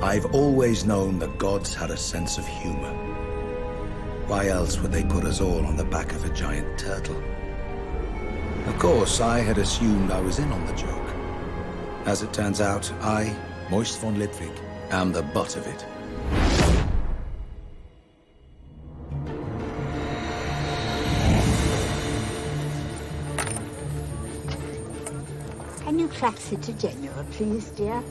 I've always known the gods had a sense of humor. Why else would they put us all on the back of a giant turtle? Of course, I had assumed I was in on the joke. As it turns out, I, Moist von Lipwig, am the butt of it. Can you taxi to Genoa, please, dear?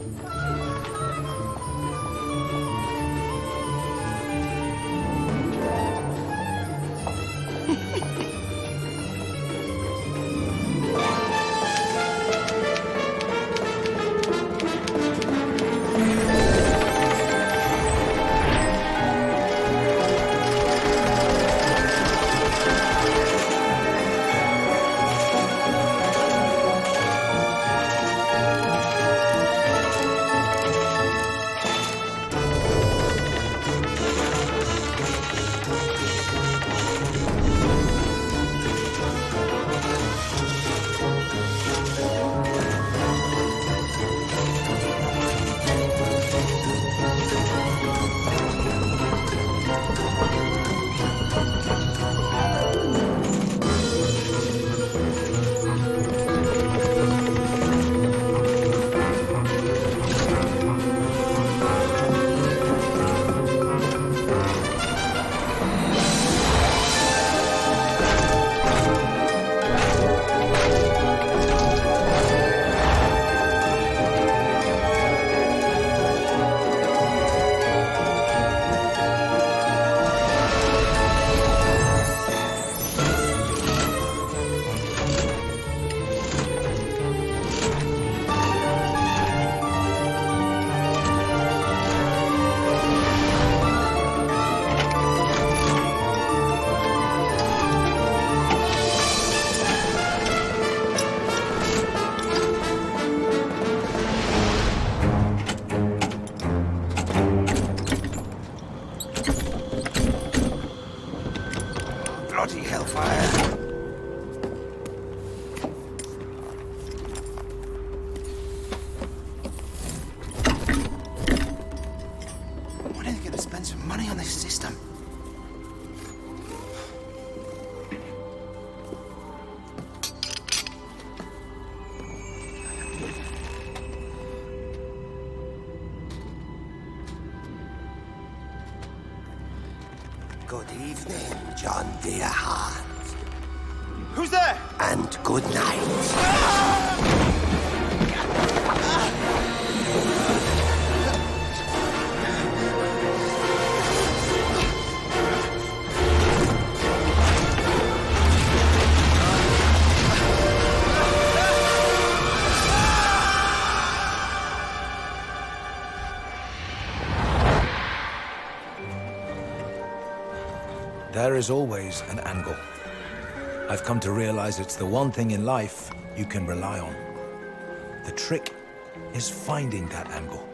Bloody hellfire! When are they going to spend some money on this system? Good evening, John Dearheart. Who's there? And good night. There is always an angle. I've come to realize it's the one thing in life you can rely on. The trick is finding that angle.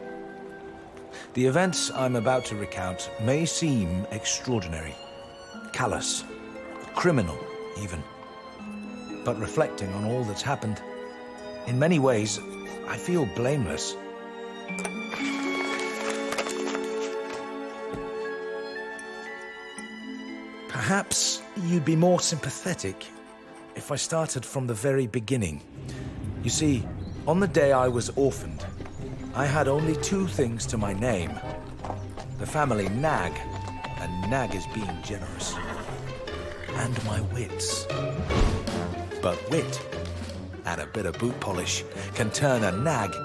The events I'm about to recount may seem extraordinary, callous, criminal even. But reflecting on all that's happened, in many ways, I feel blameless. Perhaps you'd be more sympathetic if I started from the very beginning. You see, on the day I was orphaned, I had only two things to my name. The family nag, and nag is being generous, and my wits. But wit, and a bit of boot polish, can turn a nag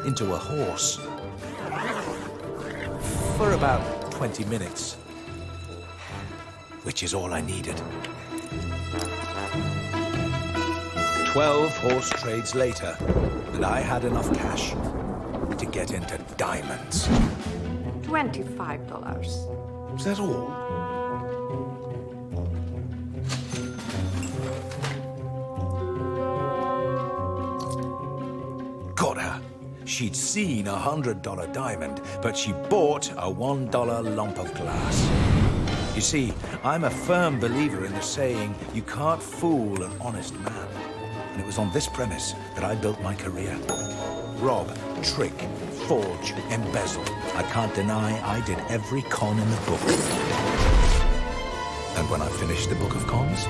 into a horse. For about 20 minutes. Which is all I needed. 12 horse trades later, and I had enough cash to get into diamonds. $25. Is that all? Got her. She'd seen a $100 diamond, but she bought a $1 lump of glass. You see, I'm a firm believer in the saying, you can't fool an honest man. And it was on this premise that I built my career. rob, trick, forge, embezzle. I can't deny I did every con in the book. And when I finished the book of cons,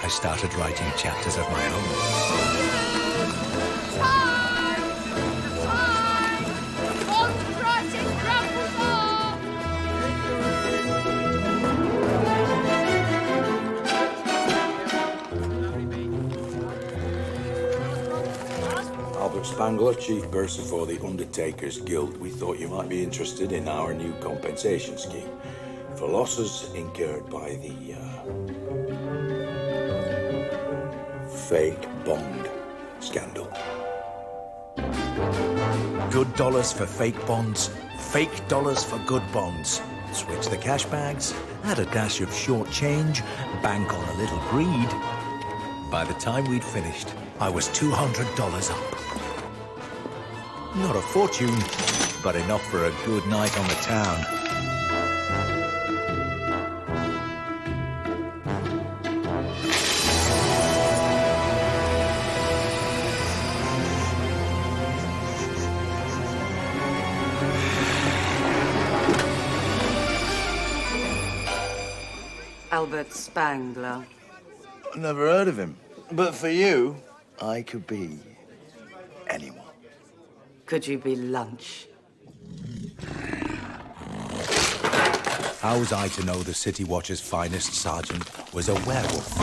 I started writing chapters of my own. Spangler, Chief Bursar for the Undertakers Guild. We thought you might be interested in our new compensation scheme for losses incurred by the fake bond scandal. Good dollars for fake bonds, fake dollars for good bonds. Switch the cash bags, add a dash of short change, bank on a little greed. By the time we'd finished, I was $200 up. Not a fortune, but enough for a good night on the town. Albert Spangler. Never heard of him. But for you, I could be anyone. Could you be lunch? How was I to know the City Watch's finest sergeant was a werewolf?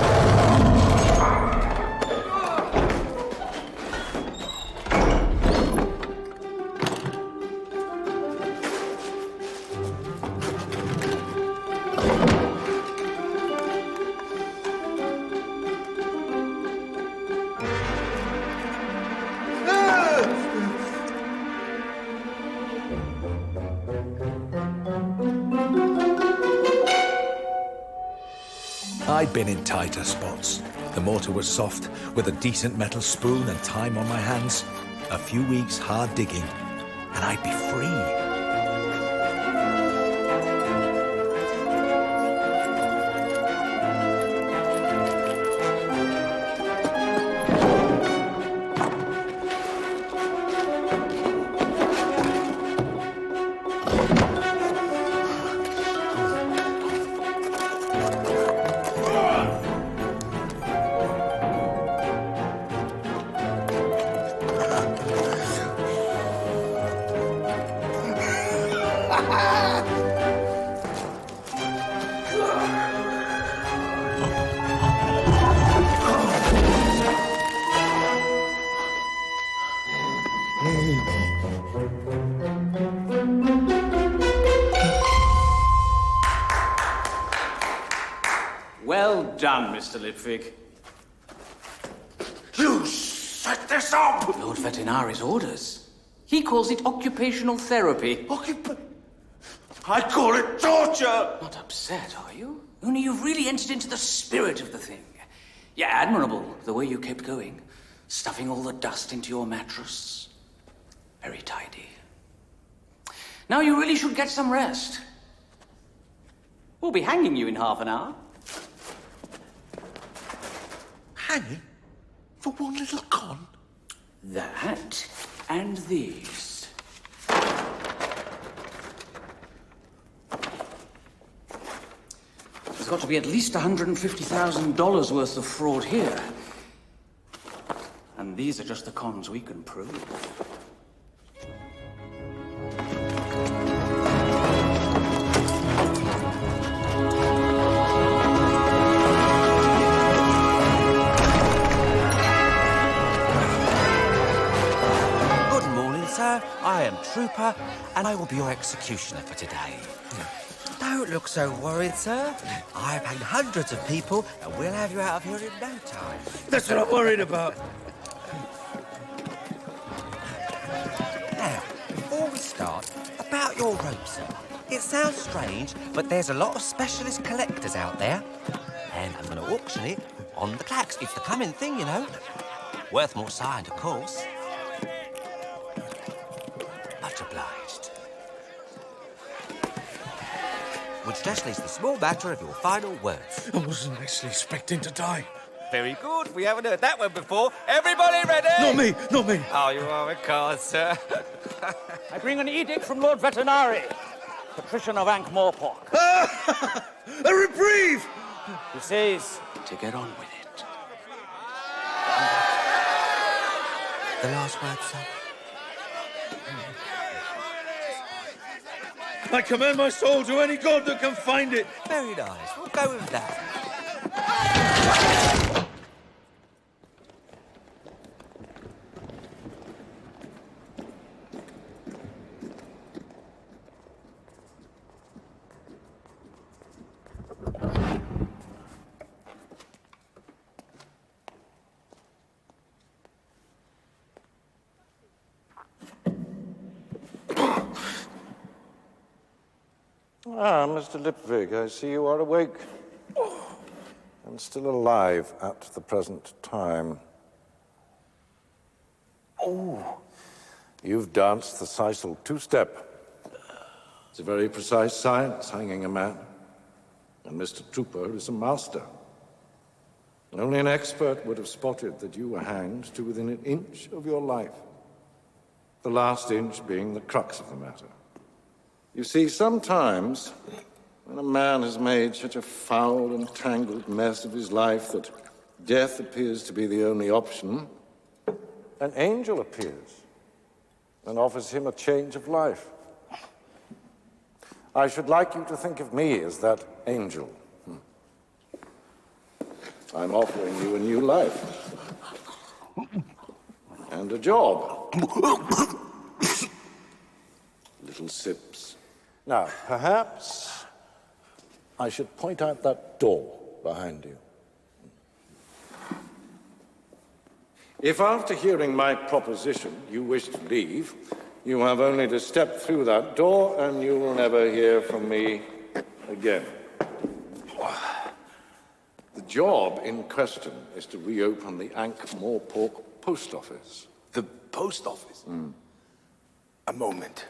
I'd been in tighter spots. The mortar was soft, with a decent metal spoon and time on my hands. A few weeks hard digging, and I'd be free. Well done, Mr. Lipvig. You set this up! Lord Vetinari's orders. He calls it occupational therapy. I call it torture! Not upset, are you? Only you've really entered into the spirit of the thing. Yeah, admirable, the way you kept going. Stuffing all the dust into your mattress. Very tidy. Now you really should get some rest. We'll be hanging you in half an hour. Hanging? For one little con? That and these. There's got to be at least $150,000 worth of fraud here. And these are just the cons we can prove. I am Trooper, and I will be your executioner for today. Don't look so worried, sir. I've hanged hundreds of people, and we'll have you out of here in no time. That's what I'm worried about. Now, before we start, about your rope, sir. It sounds strange, but there's a lot of specialist collectors out there, and I'm going to auction it on the clacks. It's the coming thing, you know. Worth more signed, of course. Much obliged. Which just leaves the small matter of your final words. I wasn't actually expecting to die. Very good. We haven't heard that one before. Everybody ready? Not me, not me. Oh, you are a card, sir. I bring an edict from Lord Veterinary, Patrician of Ankh-Morpork. A reprieve! He says to get on with it. The last word, sir. I commend my soul to any god that can find it. Very nice. We'll go with that. Ah, Mr. Lipvig, I see you are awake and still alive at the present time. Oh, you've danced the Sisal two-step. It's a very precise science, hanging a man. And Mr. Trooper is a master. Only an expert would have spotted that you were hanged to within an inch of your life. The last inch being the crux of the matter. You see, sometimes, when a man has made such a foul and tangled mess of his life that death appears to be the only option, an angel appears and offers him a change of life. I should like you to think of me as that angel. I'm offering you a new life. And a job. Little sips. Now, perhaps I should point out that door behind you. If after hearing my proposition you wish to leave, you have only to step through that door and you will never hear from me again. The job in question is to reopen the Ankh-Morpork post office. The post office? A moment.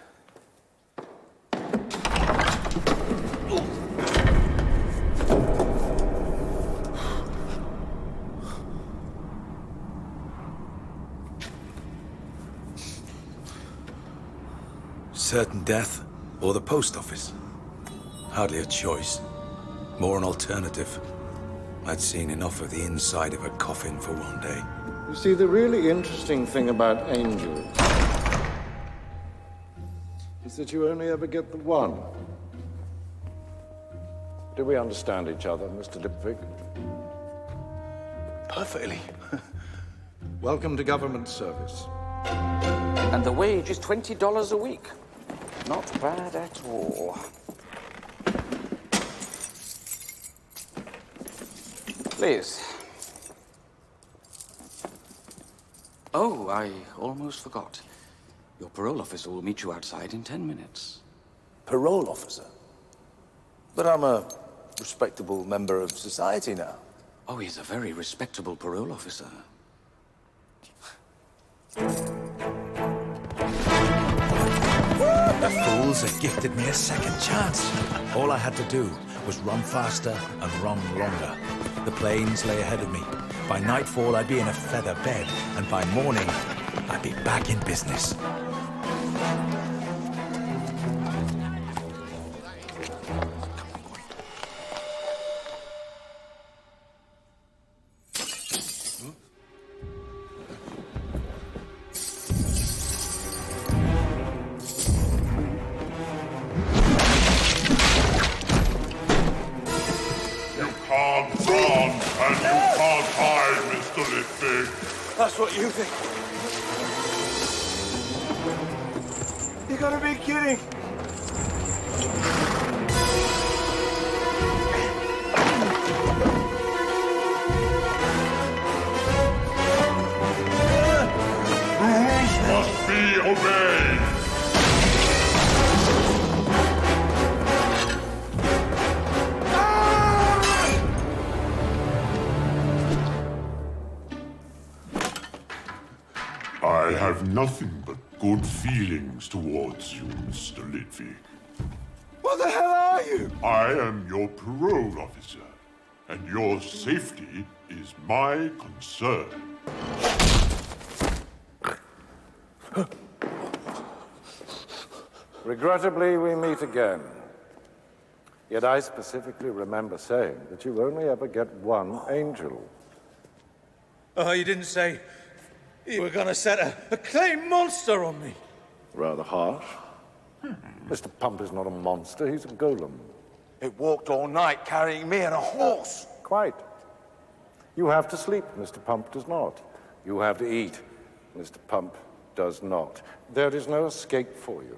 Certain death or the post office? Hardly a choice. More an alternative. I'd seen enough of the inside of a coffin for one day. You see, the really interesting thing about angels is that you only ever get the one. Do we understand each other, Mr. Lipvig? Perfectly. Welcome to government service. And the wage is $20 a week. Not bad at all. Please. Oh, I almost forgot. Your parole officer will meet you outside in 10 minutes. Parole officer? But I'm a respectable member of society now. Oh, he's a very respectable parole officer. The fools had gifted me a second chance. All I had to do was run faster and run longer. The planes lay ahead of me. By nightfall, I'd be in a feather bed, and by morning, I'd be back in business. That's what you think. You gotta be kidding. Rules must be obeyed. I have nothing but good feelings towards you, Mr. Litvig. What the hell are you? I am your parole officer. and your safety is my concern. Regrettably, we meet again. Yet I specifically remember saying that you only ever get one angel. Oh, you didn't say you were gonna set a clay monster on me. Rather harsh. Mr. Pump is not a monster, he's a golem. It walked all night carrying me and a horse. Quite. You have to sleep, Mr. Pump does not. You have to eat, Mr. Pump does not. There is no escape for you.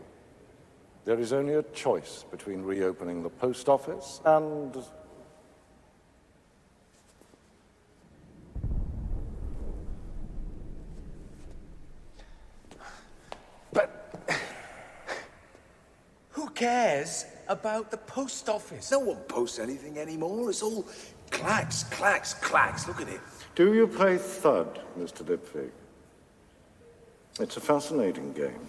There is only a choice between reopening the post office and... Who cares about the post office? No one posts anything anymore. It's all clacks, clacks, clacks. Look at it. Do you play Thud, Mr. Lipfig? It's a fascinating game.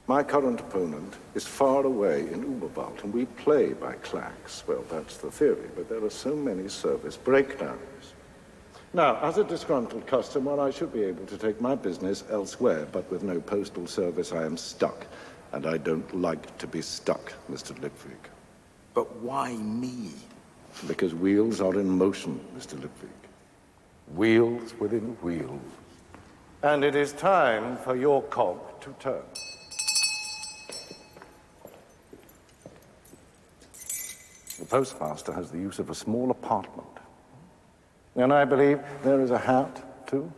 My current opponent is far away in Uberwald, and we play by clacks. Well, that's the theory, but there are so many service breakdowns. Now, as a disgruntled customer, I should be able to take my business elsewhere, but with no postal service, I am stuck. And I don't like to be stuck, Mr. Lipvig. But why me? Because wheels are in motion, Mr. Lipvig. Wheels within wheels. And it is time for your cog to turn. The postmaster has the use of a small apartment. And I believe there is a hat, too.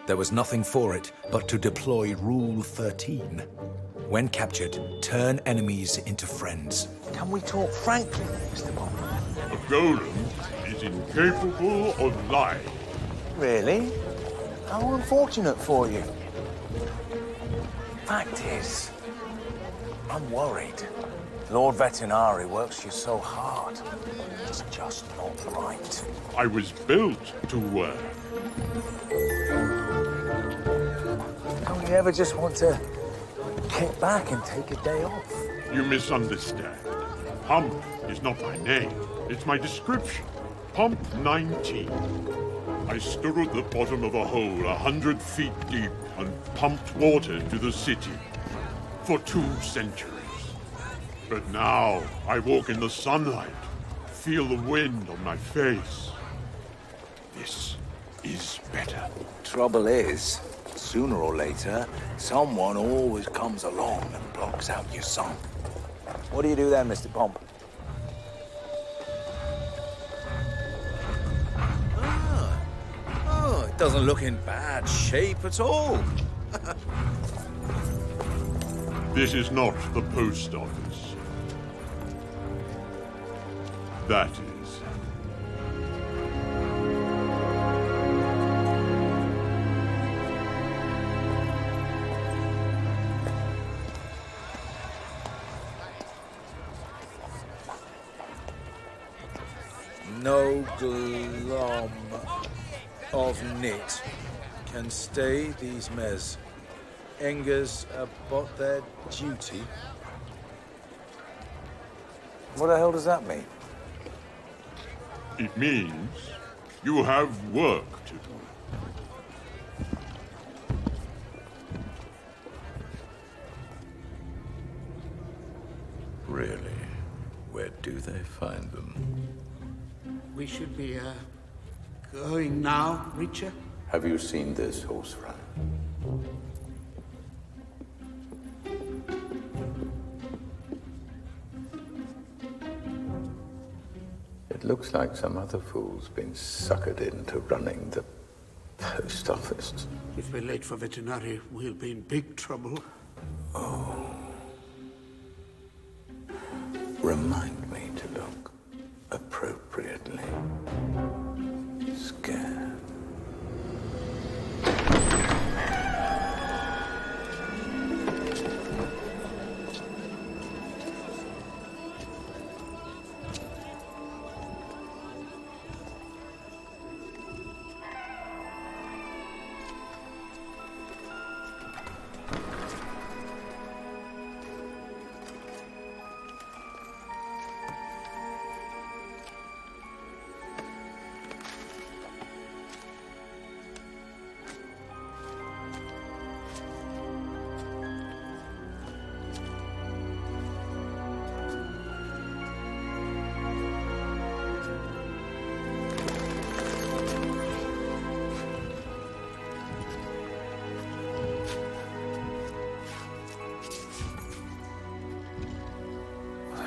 There was nothing for it but to deploy Rule 13. When captured, turn enemies into friends. Can we talk frankly, Mr. Bond? A golem is incapable of lying. Really? How unfortunate for you. Fact is, I'm worried. Lord Vetinari works you so hard. It's just not right. I was built to work. Don't you ever just want to kick back and take a day off? You misunderstand. Pump is not my name. It's my description. Pump 19. I stood at the bottom of a hole 100 feet deep and pumped water to the city for 2 centuries. But now I walk in the sunlight, feel the wind on my face. This is better. Trouble is, sooner or later, someone always comes along and blocks out your sun. What do you do then, Mr. Pomp? Oh, it doesn't look in bad shape at all. This is not the post office. That is. No glom of knit can stay these mes. Engers about their duty. What the hell does that mean? It means you have work to do. Really? Where do they find them? We should be, going now, Reacher? Have you seen this horse run? It looks like some other fool's been suckered into running the post office. If we're late for veterinary, we'll be in big trouble. Oh. Remind me to look appropriately scared.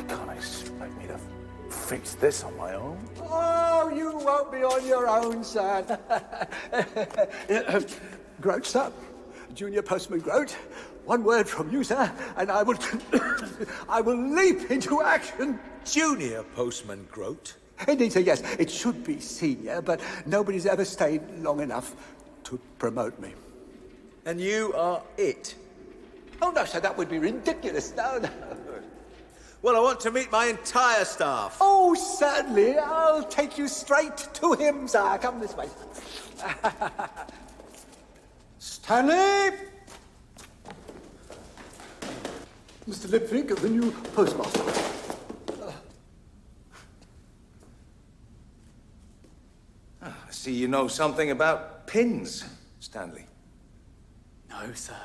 can't expect me to fix this on my own. Oh, you won't be on your own, son. Groat, sir. Junior Postman Groat. One word from you, sir, and I will... I will leap into action. Junior Postman Groat? Indeed, sir, yes. It should be senior, but nobody's ever stayed long enough to promote me. And you are it? Oh, no, sir, that would be ridiculous. No, no. Well, I want to meet my entire staff. Oh, certainly. I'll take you straight to him, sir. Come this way. Stanley! Mr. Lipvig, the new postmaster. I see you know something about pins, Stanley. No, sir.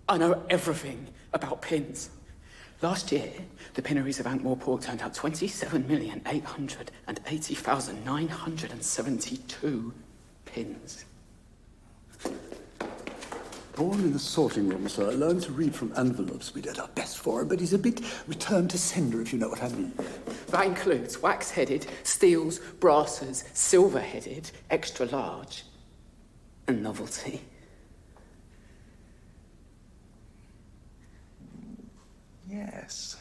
I know everything about pins. Last year, the pinneries of Ankh-Morpork turned out 27,880,972 pins. Born in the sorting room, sir. Learned to read from envelopes. We did our best for him, but he's a bit return to sender, if you know what I mean. That includes wax-headed, steels, brasses, silver-headed, extra large, and novelty. Yes.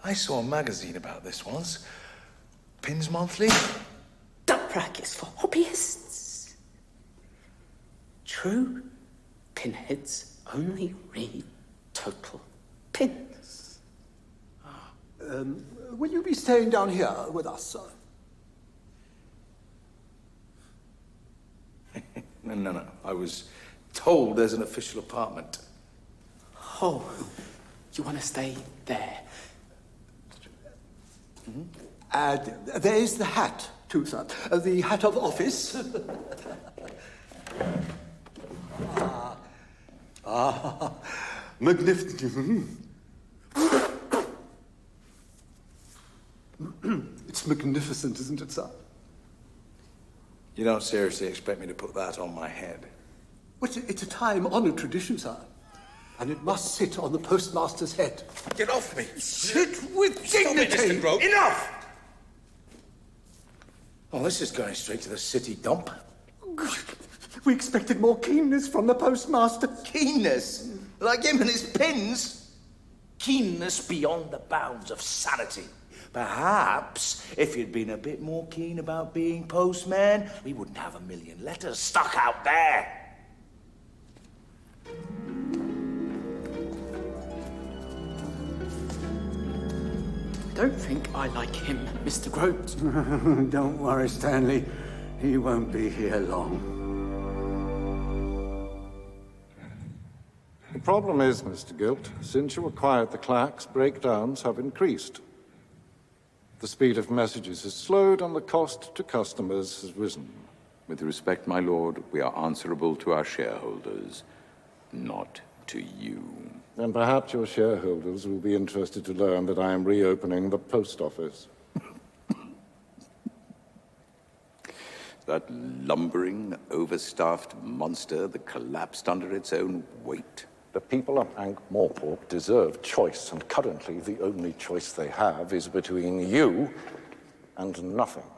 I saw a magazine about this once. Pins Monthly. That practice for hobbyists. True pinheads only read total pins. Will you be staying down here with us, sir? No. I was told there's an official apartment. Oh, you want to stay there? There's the hat, too, sir. The hat of office. Magnificent. It's magnificent, isn't it, sir? You don't seriously expect me to put that on my head? Well, it's a time-honored tradition, sir. And it must sit on the postmaster's head. Get off me! Sit with dignity! Stop it, Mr. Groat. Enough! Oh, this is going straight to the city dump. We expected more keenness from the postmaster. Keenness? Like him and his pins? Keenness beyond the bounds of sanity. Perhaps, if you'd been a bit more keen about being postman, we wouldn't have 1 million letters stuck out there. Don't think I like him, Mr. Groat. Don't worry, Stanley. He won't be here long. The problem is, Mr. Gilt, since you acquired the clacks, breakdowns have increased. The speed of messages has slowed and the cost to customers has risen. With respect, my lord, we are answerable to our shareholders, not to you. And perhaps your shareholders will be interested to learn that I am reopening the post office. That lumbering, overstaffed monster that collapsed under its own weight. The people of Ankh-Morpork deserve choice, and currently the only choice they have is between you and nothing.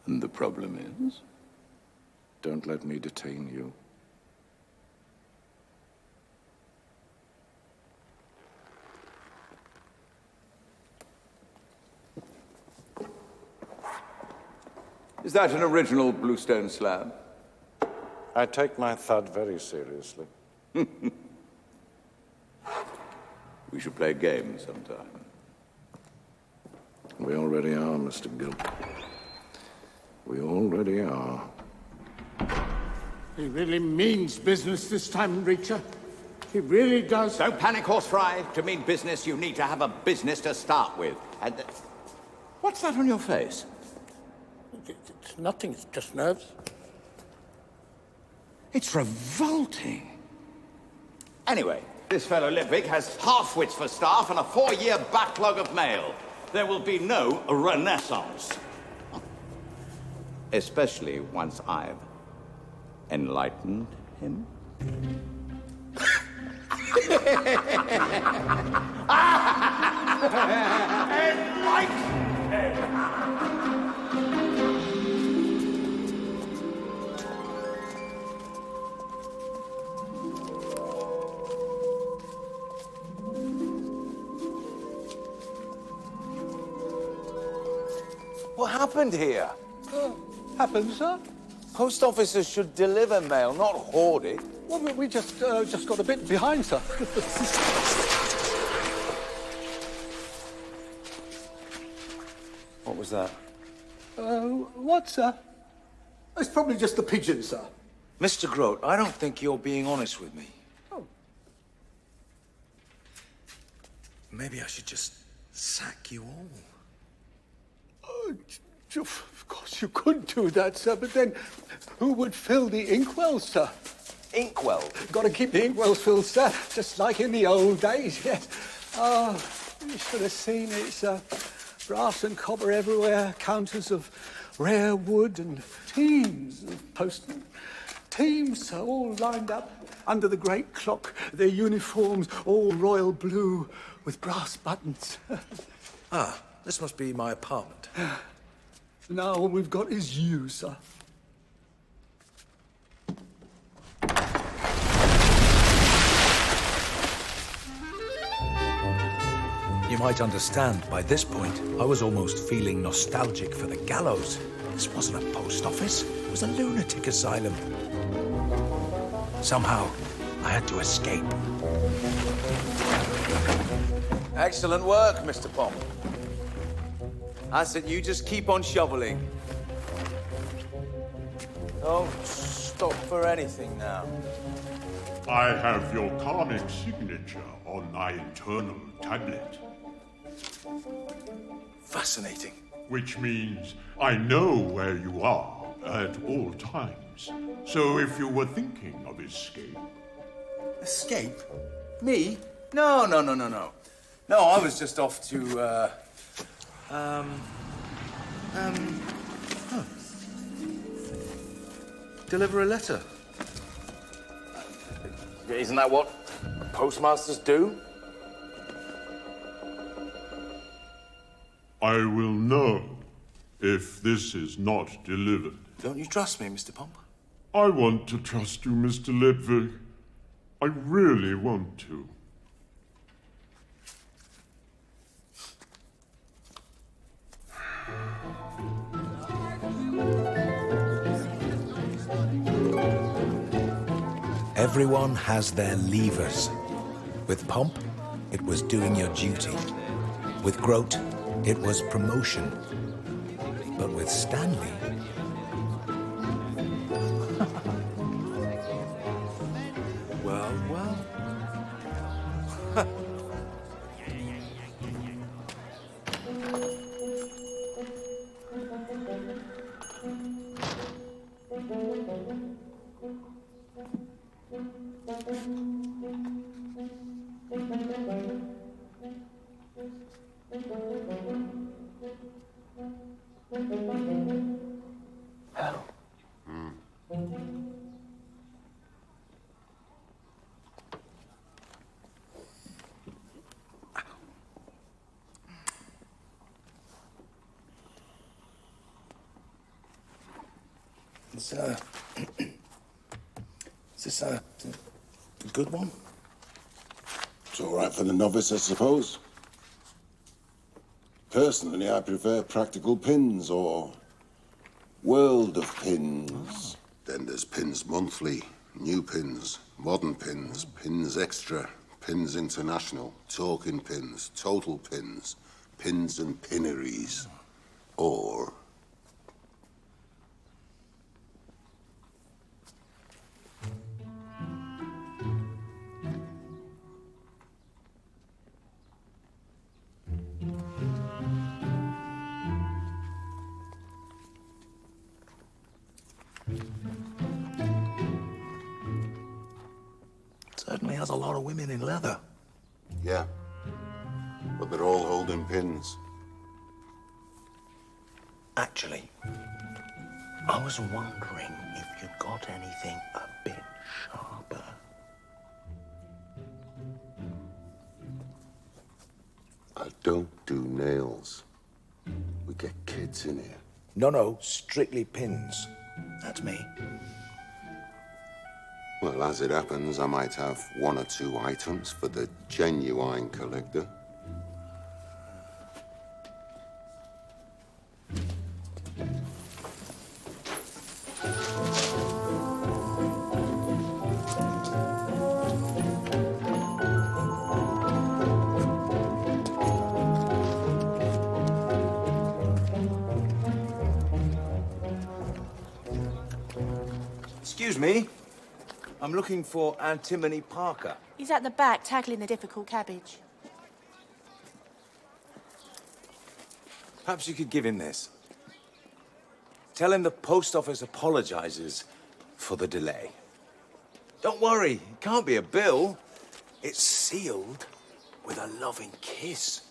And the problem is? Don't let me detain you. Is that an original bluestone slab? I take my thud very seriously. We should play a game sometime. We already are, Mr. Gilt. We already are. He really means business this time, Reacher. He really does. Don't panic, Horse Fry. To mean business, you need to have a business to start with. And what's that on your face? It's nothing. It's just nerves. It's revolting. Anyway, this fellow Lipvig has half-wits for staff and a 4-year backlog of mail. There will be no renaissance. Especially once I've enlightened him. What happened here? Happened, sir? Post officers should deliver mail, not hoard it. Well, we just got a bit behind, sir. What was that? What, sir? It's probably just the pigeon, sir. Mr. Grote, I don't think you're being honest with me. Oh. Maybe I should just sack you all. Of course you could do that, sir, but then who would fill the inkwells, sir? Inkwell? Got to keep the inkwells filled, sir, just like in the old days, yes. Oh, you should have seen it, sir. Brass and copper everywhere, counters of rare wood and teams of postmen. Teams, sir, all lined up under the great clock, their uniforms all royal blue with brass buttons. Ah, this must be my apartment. Now all we've got is you, sir. You might understand, by this point, I was almost feeling nostalgic for the gallows. This wasn't a post office, it was a lunatic asylum. Somehow, I had to escape. Excellent work, Mr. Pomp. I said you just keep on shoveling. Don't stop for anything now. I have your karmic signature on my internal tablet. Fascinating. Which means I know where you are at all times. So if you were thinking of escape... Escape? Me? No. No, I was just off to, Deliver a letter. Isn't that what postmasters do? I will know if this is not delivered. Don't you trust me, Mr. Pomp? I want to trust you, Mr. Ledwig. I really want to. Everyone has their levers. With Pomp, it was doing your duty. With Grote, it was promotion. But with Stanley... well. Hello. Is this a good one? It's all right for the novice, I suppose. Personally, I prefer practical pins or world of pins. Then there's pins monthly, new pins, modern pins, pins extra, pins international, talking pins, total pins, pins and pinneries, or... Certainly has a lot of women in leather. Yeah, but they're all holding pins. Actually, I was wondering if you'd got anything a bit sharper. don't do nails. We get kids in here. No, strictly pins. That's me. Well, as it happens, I might have one or two items for the genuine collector. Excuse me. I'm looking for Antimony Parker. He's at the back, tackling the difficult cabbage. Perhaps you could give him this. Tell him the post office apologizes for the delay. Don't worry, it can't be a bill. It's sealed with a loving kiss.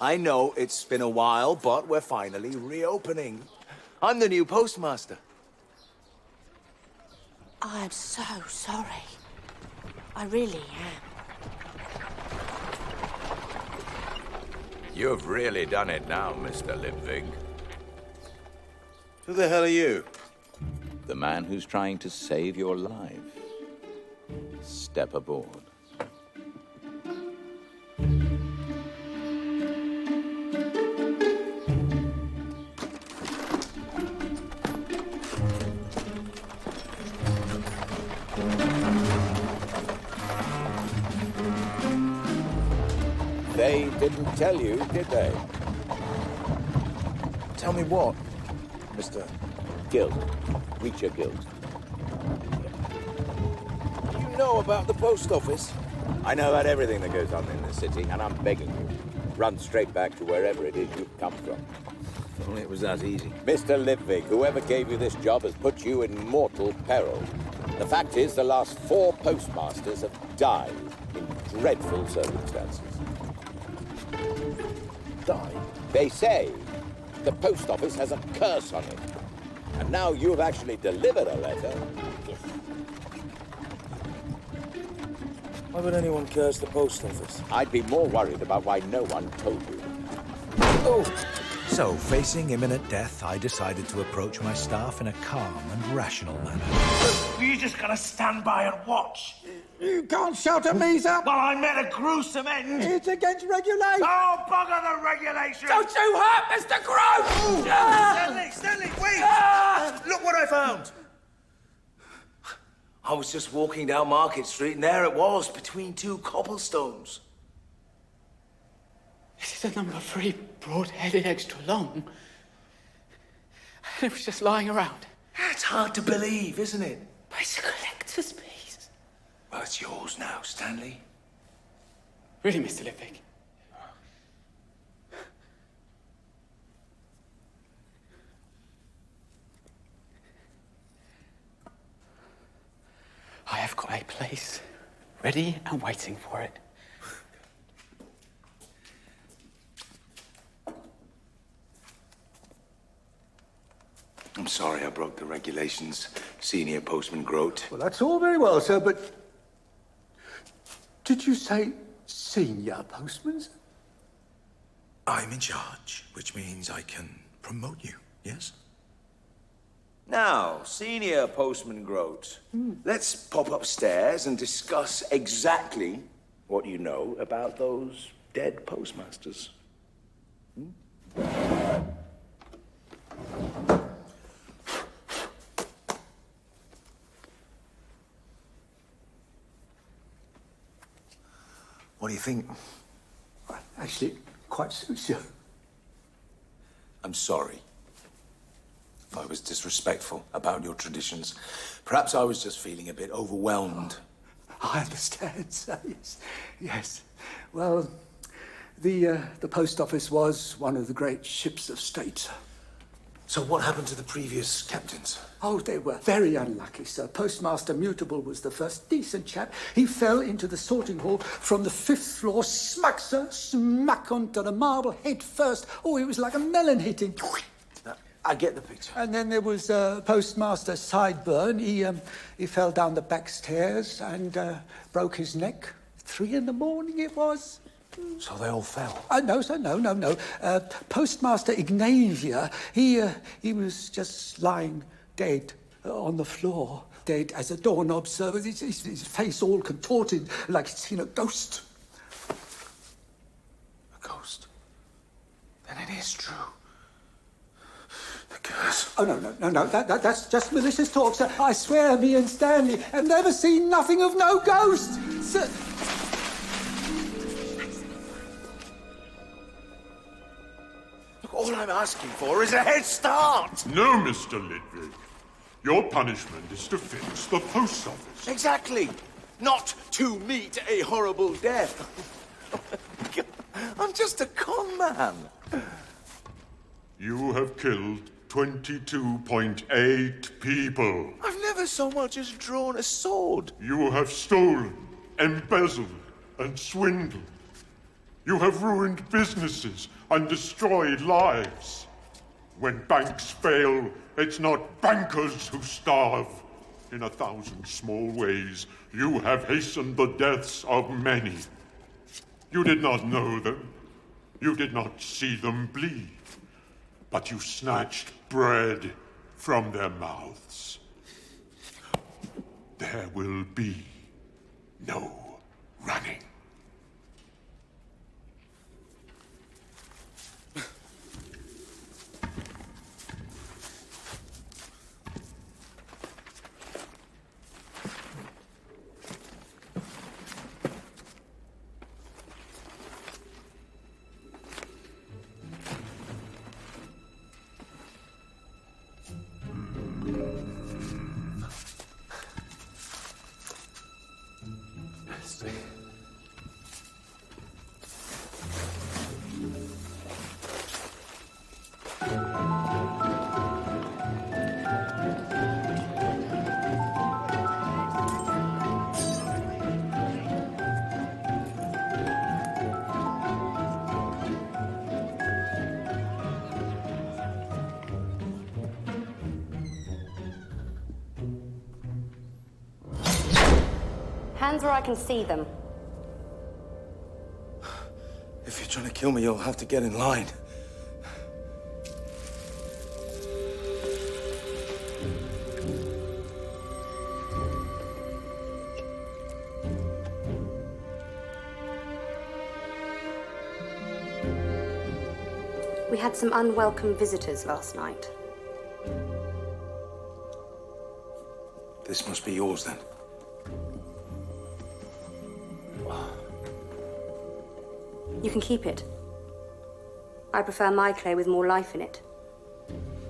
I know it's been a while, but we're finally reopening. I'm the new postmaster. I'm so sorry. I really am. You've really done it now, Mr. Lipvig. Who the hell are you? The man who's trying to save your life. Step aboard. They didn't tell you, did they? Tell me what, Mr. Guild. Reacher Guild. You know about the post office? I know about everything that goes on in the city, and I'm begging you, run straight back to wherever it is you've come from. If only it was that easy. Mr. Lipvig, whoever gave you this job has put you in mortal peril. The fact is, the last 4 postmasters have died in dreadful circumstances. Die? They say the post office has a curse on it. And now you have actually delivered a letter. Why would anyone curse the post office? I'd be more worried about why no one told you. Oh! So, facing imminent death, I decided to approach my staff in a calm and rational manner. You just gotta stand by and watch. You can't shout at me, sir. Well, I met a gruesome end. It's against regulation. Oh, bugger the regulation! Don't you hurt Mr. Gross! Stanley, wait! Look what I found! I was just walking down Market Street, and there it was, between 2 cobblestones. This is a number 3 broad-headed extra long. And it was just lying around. It's hard to believe, isn't it? But it's a collector's piece. Well, it's yours now, Stanley. Really, Mr. Lipvig? I have got a place ready and waiting for it. I'm sorry I broke the regulations, Senior Postman Grote. Well, that's all very well, sir, but... Did you say senior postman, sir? I'm in charge, which means I can promote you, yes? Now, Senior Postman Grote, let's pop upstairs and discuss exactly what you know about those dead postmasters. What do you think? Actually, quite suits you. I'm sorry if I was disrespectful about your traditions. Perhaps I was just feeling a bit overwhelmed. I understand, sir. Yes. Well, the post office was one of the great ships of state, sir. So what happened to the previous captains? Oh, they were very unlucky, sir. Postmaster Mutable was the first decent chap. He fell into the sorting hall from the 5th floor, smack, sir, smack onto the marble head first. Oh, it was like a melon hitting. I get the picture. And then there was Postmaster Sideburn. He fell down the back stairs and broke his neck. 3 in the morning it was. So they all fell? No, sir, no. Postmaster Ignatia, he was just lying dead on the floor. Dead as a doorknob, sir, with his face all contorted like he'd seen a ghost. A ghost? Then it is true. The curse. Oh, no. That's just malicious talk, sir. I swear me and Stanley have never seen nothing of no ghost, sir. All I'm asking for is a head start! No, Mr. Lidwig. Your punishment is to fix the post office. Exactly! Not to meet a horrible death. I'm just a con man. You have killed 22.8 people. I've never so much as drawn a sword. You have stolen, embezzled, and swindled. You have ruined businesses and destroyed lives. When banks fail, it's not bankers who starve. In 1,000 small ways, you have hastened the deaths of many. You did not know them. You did not see them bleed. But you snatched bread from their mouths. There will be no running. Hands where I can see them. If you're trying to kill me, you'll have to get in line. We had some unwelcome visitors last night. This must be yours, then. You can keep it. I prefer my clay with more life in it.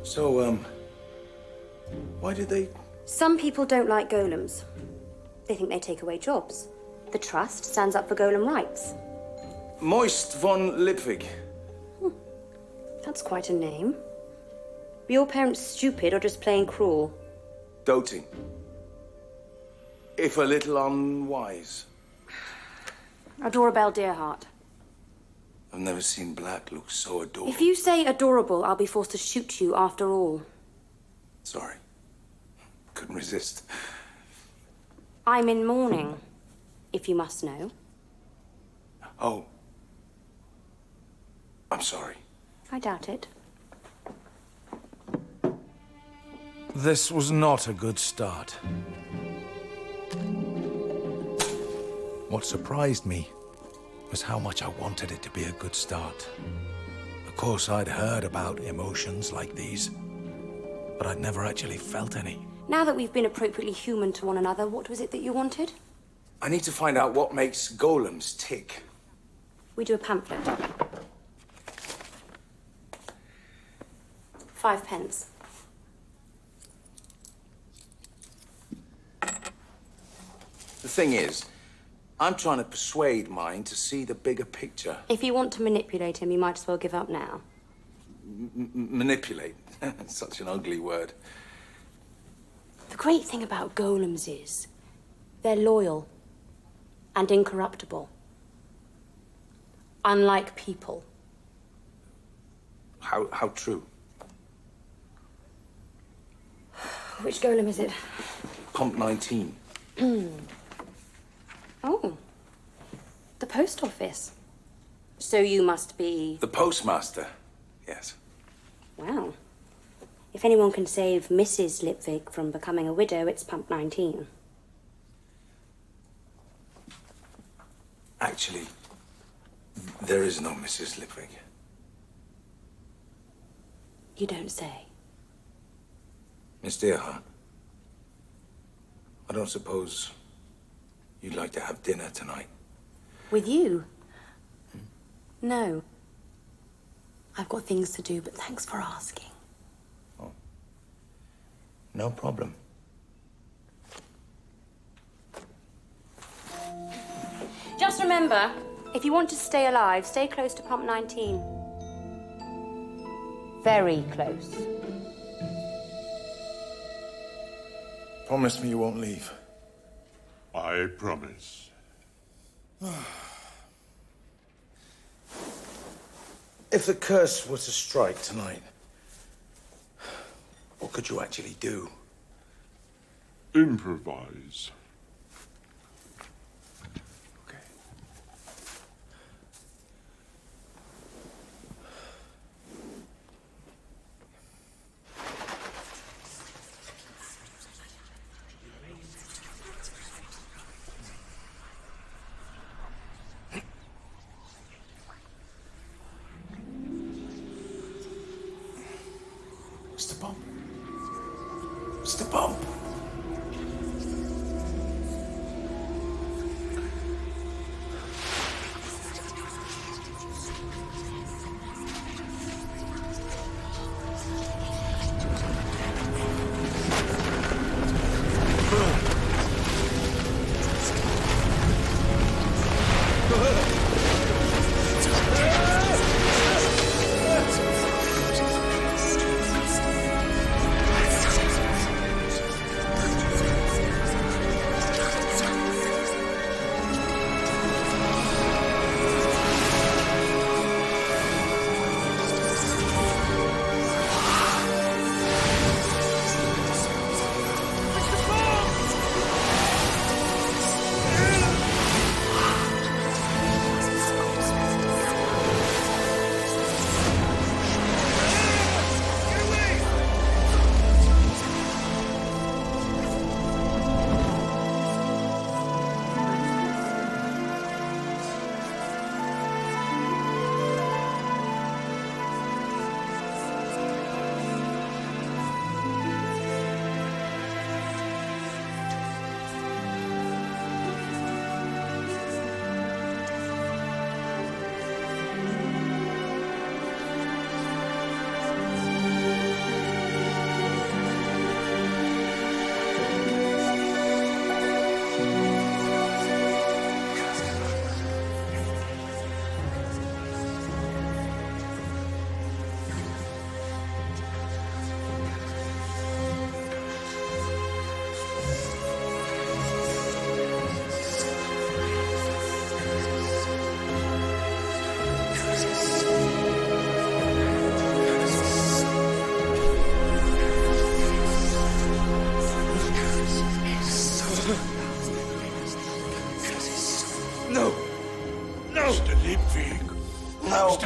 So, why did they... Some people don't like golems. They think they take away jobs. The Trust stands up for golem rights. Moist von Lipwig. That's quite a name. Were your parents stupid or just plain cruel? Doting. If a little unwise. Adorable Deerheart. I've never seen black look so adorable. If you say adorable, I'll be forced to shoot you after all. Sorry. Couldn't resist. I'm in mourning, if you must know. Oh. I'm sorry. I doubt it. This was not a good start. What surprised me was how much I wanted it to be a good start. Of course, I'd heard about emotions like these, but I'd never actually felt any. Now that we've been appropriately human to one another, what was it that you wanted? I need to find out what makes golems tick. We do a pamphlet. 5 pence. The thing is, I'm trying to persuade mine to see the bigger picture. If you want to manipulate him, you might as well give up now. Manipulate? Such an ugly word. The great thing about golems is they're loyal and incorruptible. Unlike people. How true? Which golem is it? Pump 19. Oh. post office. So you must be... The postmaster, yes. Wow. If anyone can save Mrs. Lipvig from becoming a widow, it's Pump 19. Actually, there is no Mrs. Lipvig. You don't say. Miss Dearheart, I don't suppose you'd like to have dinner tonight? With you? No. I've got things to do, but thanks for asking. No problem. Just remember, if you want to stay alive, stay close to Pump 19. Very close. Promise me you won't leave. I promise. If the curse were to strike tonight, what could you actually do? Improvise. Mr. Bump. Mr. Bump.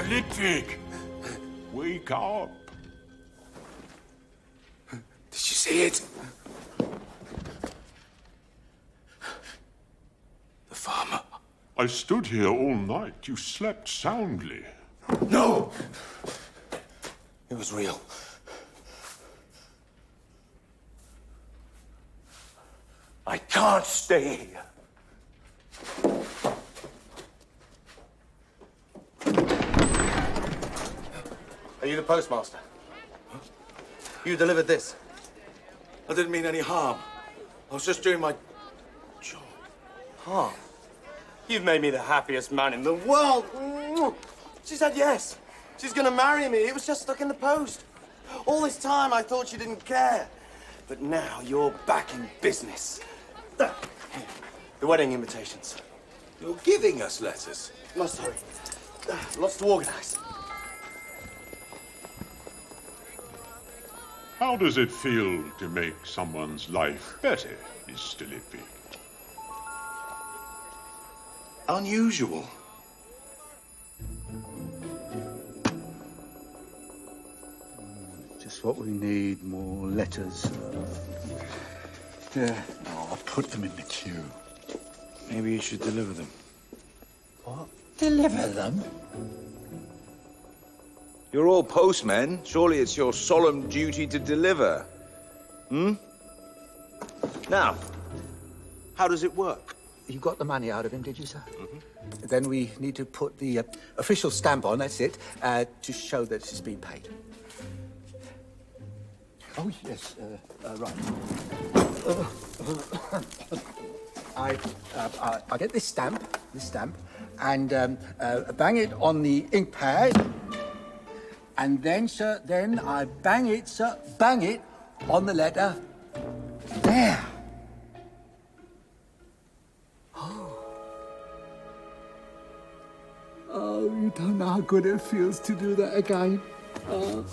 Lipvig! Wake up! Did you see it? The farmer. I stood here all night. You slept soundly. No! It was real. I can't stay here. Are you the postmaster? Huh? You delivered this? I didn't mean any harm. I was just doing my job. Harm? You've made me the happiest man in the world. She said yes. She's gonna marry me. It was just stuck in the post. All this time I thought she didn't care. But now you're back in business. Here, the wedding invitations. You're giving us letters? Must hurry. Lots to organize. How does it feel to make someone's life better, Mr. Lipvig? unusual. Just what we need, more letters. Yeah. Oh, I'll put them in the queue. Maybe you should deliver them. What? Deliver them? You're all postmen. Surely it's your solemn duty to deliver. Hmm? Now, how does it work? You got the money out of him, did you, sir? Mm-hmm. Then we need to put the official stamp on, that's it, to show that it's been paid. Oh, yes, right. I get this stamp, and bang it on the ink pad, and then, sir, I bang it on the letter. There. Oh, you don't know how good it feels to do that again. Oh.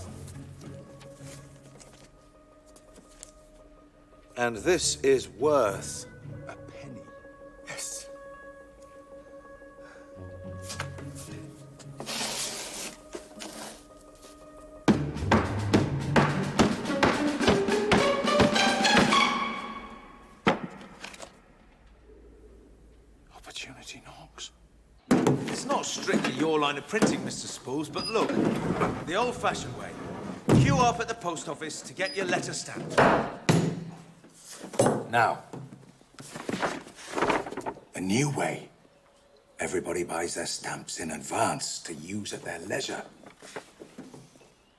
And this is worth a penny. Yes. Opportunity knocks. It's not strictly your line of printing, Mr. Spools, but look, the old-fashioned way. Queue up at the post office to get your letter stamped. Now, a new way. Everybody buys their stamps in advance to use at their leisure.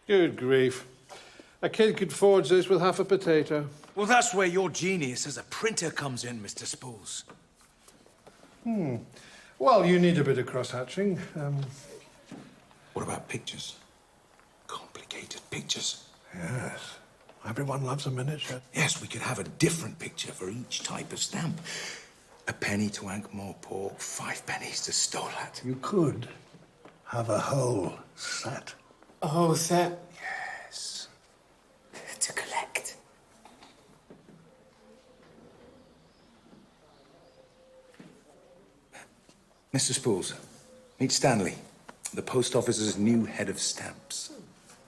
Good grief. A kid could forge this with half a potato. Well, that's where your genius as a printer comes in, Mr. Spools. Well, you need a bit of cross-hatching. What about pictures? Complicated pictures. Yes. Everyone loves a miniature. Yes, we could have a different picture for each type of stamp. A penny to Ankh-Morpork, 5 pennies to Stolat. You could have a whole set. A whole set? Yes. To collect. Mr. Spools, meet Stanley, the post office's new head of stamps.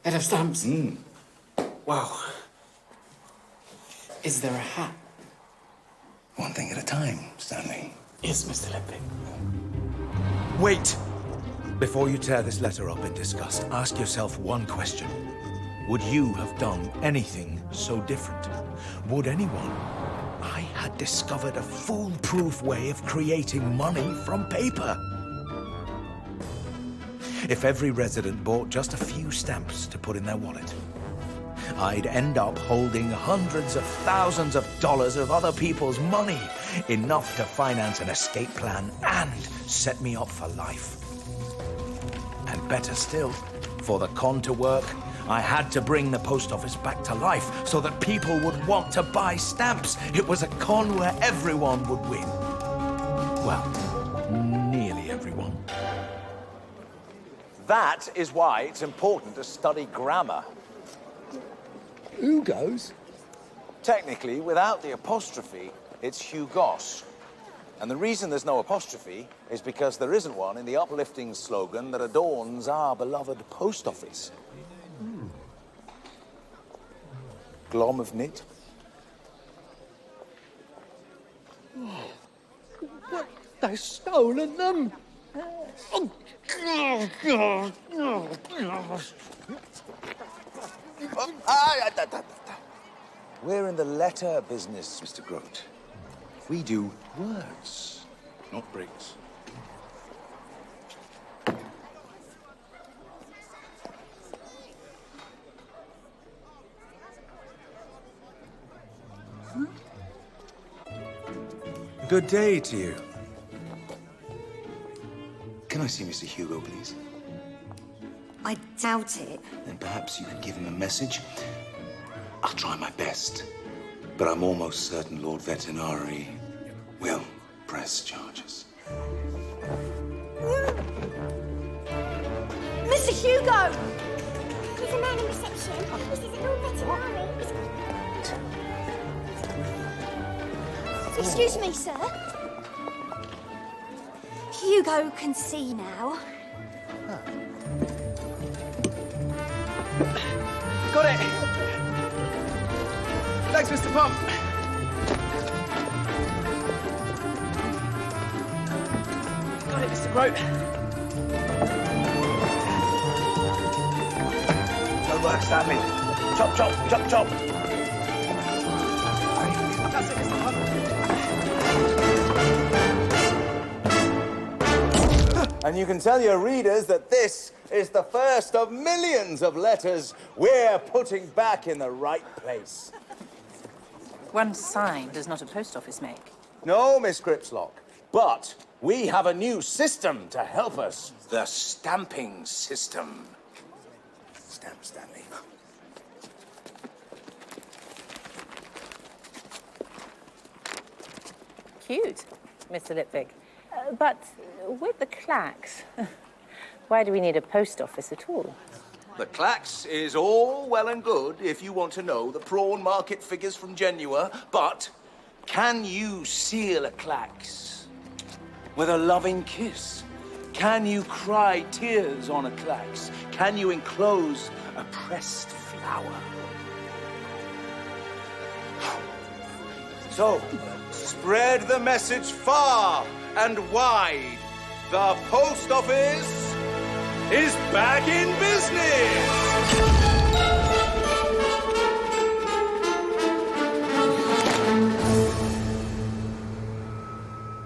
Head of stamps? Wow. Is there a hat? One thing at a time, Stanley. Yes, Mr. Lipping. Wait! Before you tear this letter up in disgust, ask yourself one question. Would you have done anything so different? Would anyone? I had discovered a foolproof way of creating money from paper. If every resident bought just a few stamps to put in their wallet, I'd end up holding hundreds of thousands of dollars of other people's money, enough to finance an escape plan and set me up for life. And better still, for the con to work, I had to bring the post office back to life so that people would want to buy stamps. It was a con where everyone would win. Well, nearly everyone. That is why it's important to study grammar. Who goes? Technically, without the apostrophe, it's Hugos. And the reason there's no apostrophe is because there isn't one in the uplifting slogan that adorns our beloved post office. Glom of knit. What? They've stolen them? Oh, We're in the letter business, Mr. Grote. We do words, not bricks. Good day to you. Can I see Mr. Hugo, please? I doubt it. Then perhaps you could give him a message. I'll try my best, but I'm almost certain Lord Vetinari will press charges. Mr. Hugo! He's a man in reception. This is Lord Vetinari. Excuse me, sir. Hugo can see now. Got it! Thanks, Mr. Pump. Got it, Mr. Grote. Good work, Stanley. Chop, chop, chop, chop. That's it, Mr. Pump. And you can tell your readers that this is the first of millions of letters we're putting back in the right place. One sign does not a post office make. No, Miss Gripslock, but we have a new system to help us. The stamping system. Stamp, Stanley. Cute, Mr. Lipvig. But with the clacks, why do we need a post office at all? The clacks is all well and good if you want to know the prawn market figures from Genua, but can you seal a clacks with a loving kiss? Can you cry tears on a clacks? Can you enclose a pressed flower? So, spread the message far and wide. The post office is back in business!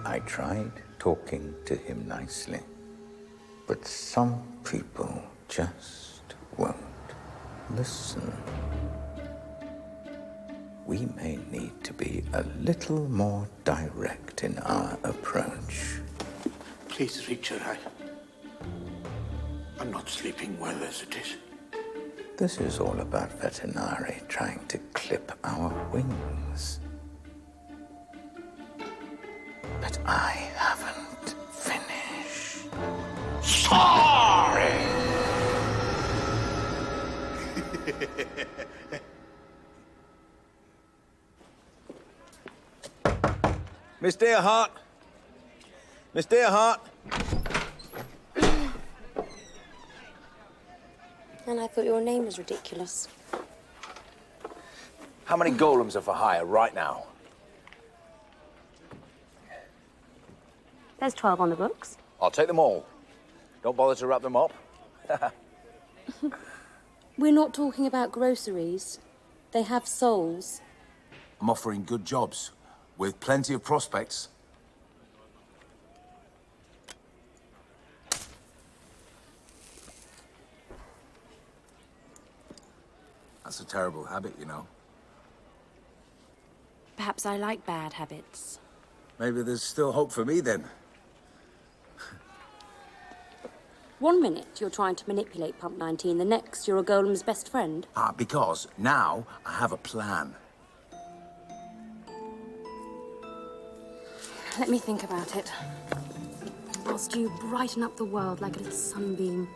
I tried talking to him nicely, but some people just won't listen. We may need to be a little more direct in our approach. Please, Richard, I'm not sleeping well as it is. This is all about Veterinari trying to clip our wings. But I haven't finished. Sorry! Miss Deerhart! Miss Deerhart! And I thought your name was ridiculous. How many golems are for hire right now? There's 12 on the books. I'll take them all. Don't bother to wrap them up. We're not talking about groceries. They have souls. I'm offering good jobs with plenty of prospects. That's a terrible habit, you know. Perhaps I like bad habits. Maybe there's still hope for me, then. 1 minute you're trying to manipulate Pump 19, the next you're a golem's best friend. Because now I have a plan. Let me think about it. Whilst you brighten up the world like a little sunbeam.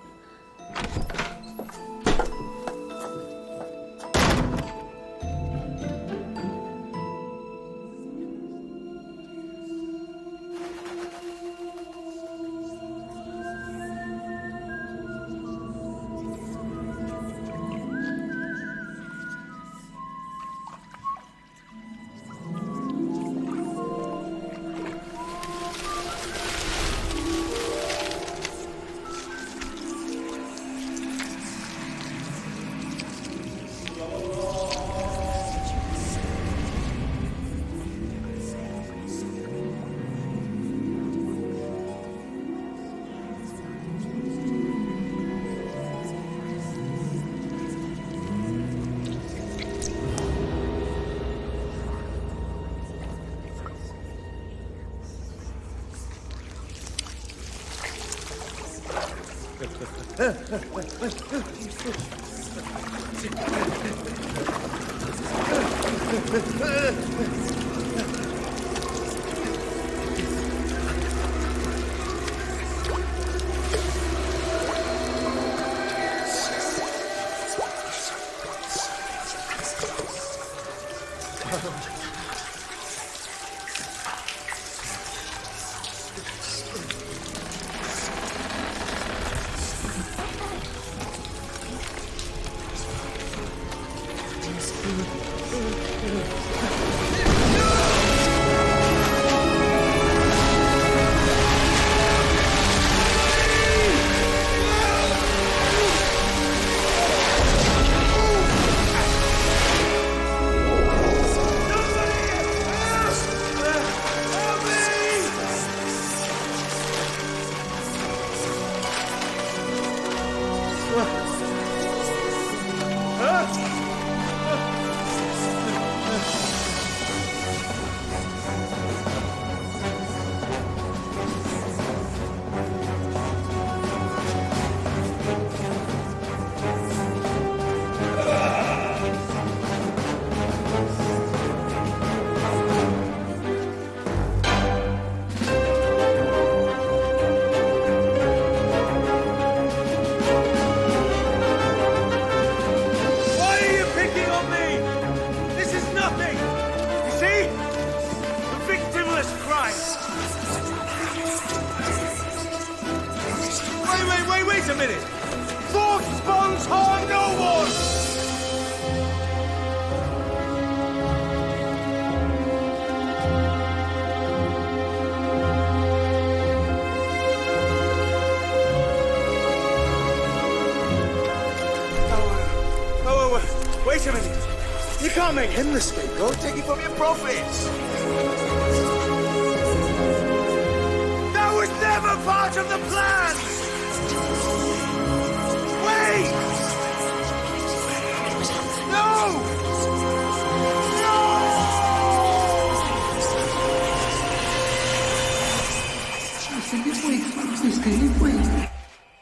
Wait a minute! Thoughts bones harm no one! Wait a minute. You can't make him the scapegoat. Take it from your profits. That was never part of the plan! Wait! No!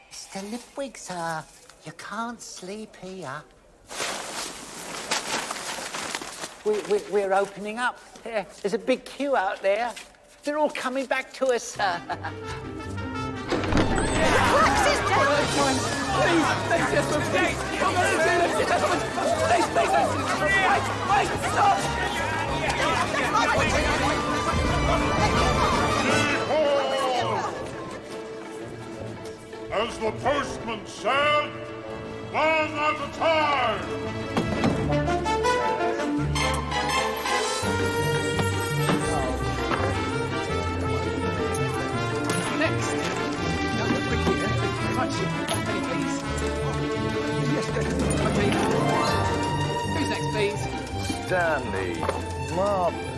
Mr. Lipwig, sir. You can't sleep here. We're opening up. There's a big queue out there. They're all coming back to us. As the postman said, one at a time! Next. Now look quick here. Pratchett, back many, please. Yes, okay. Who's next, please? Stanley. Marvellous.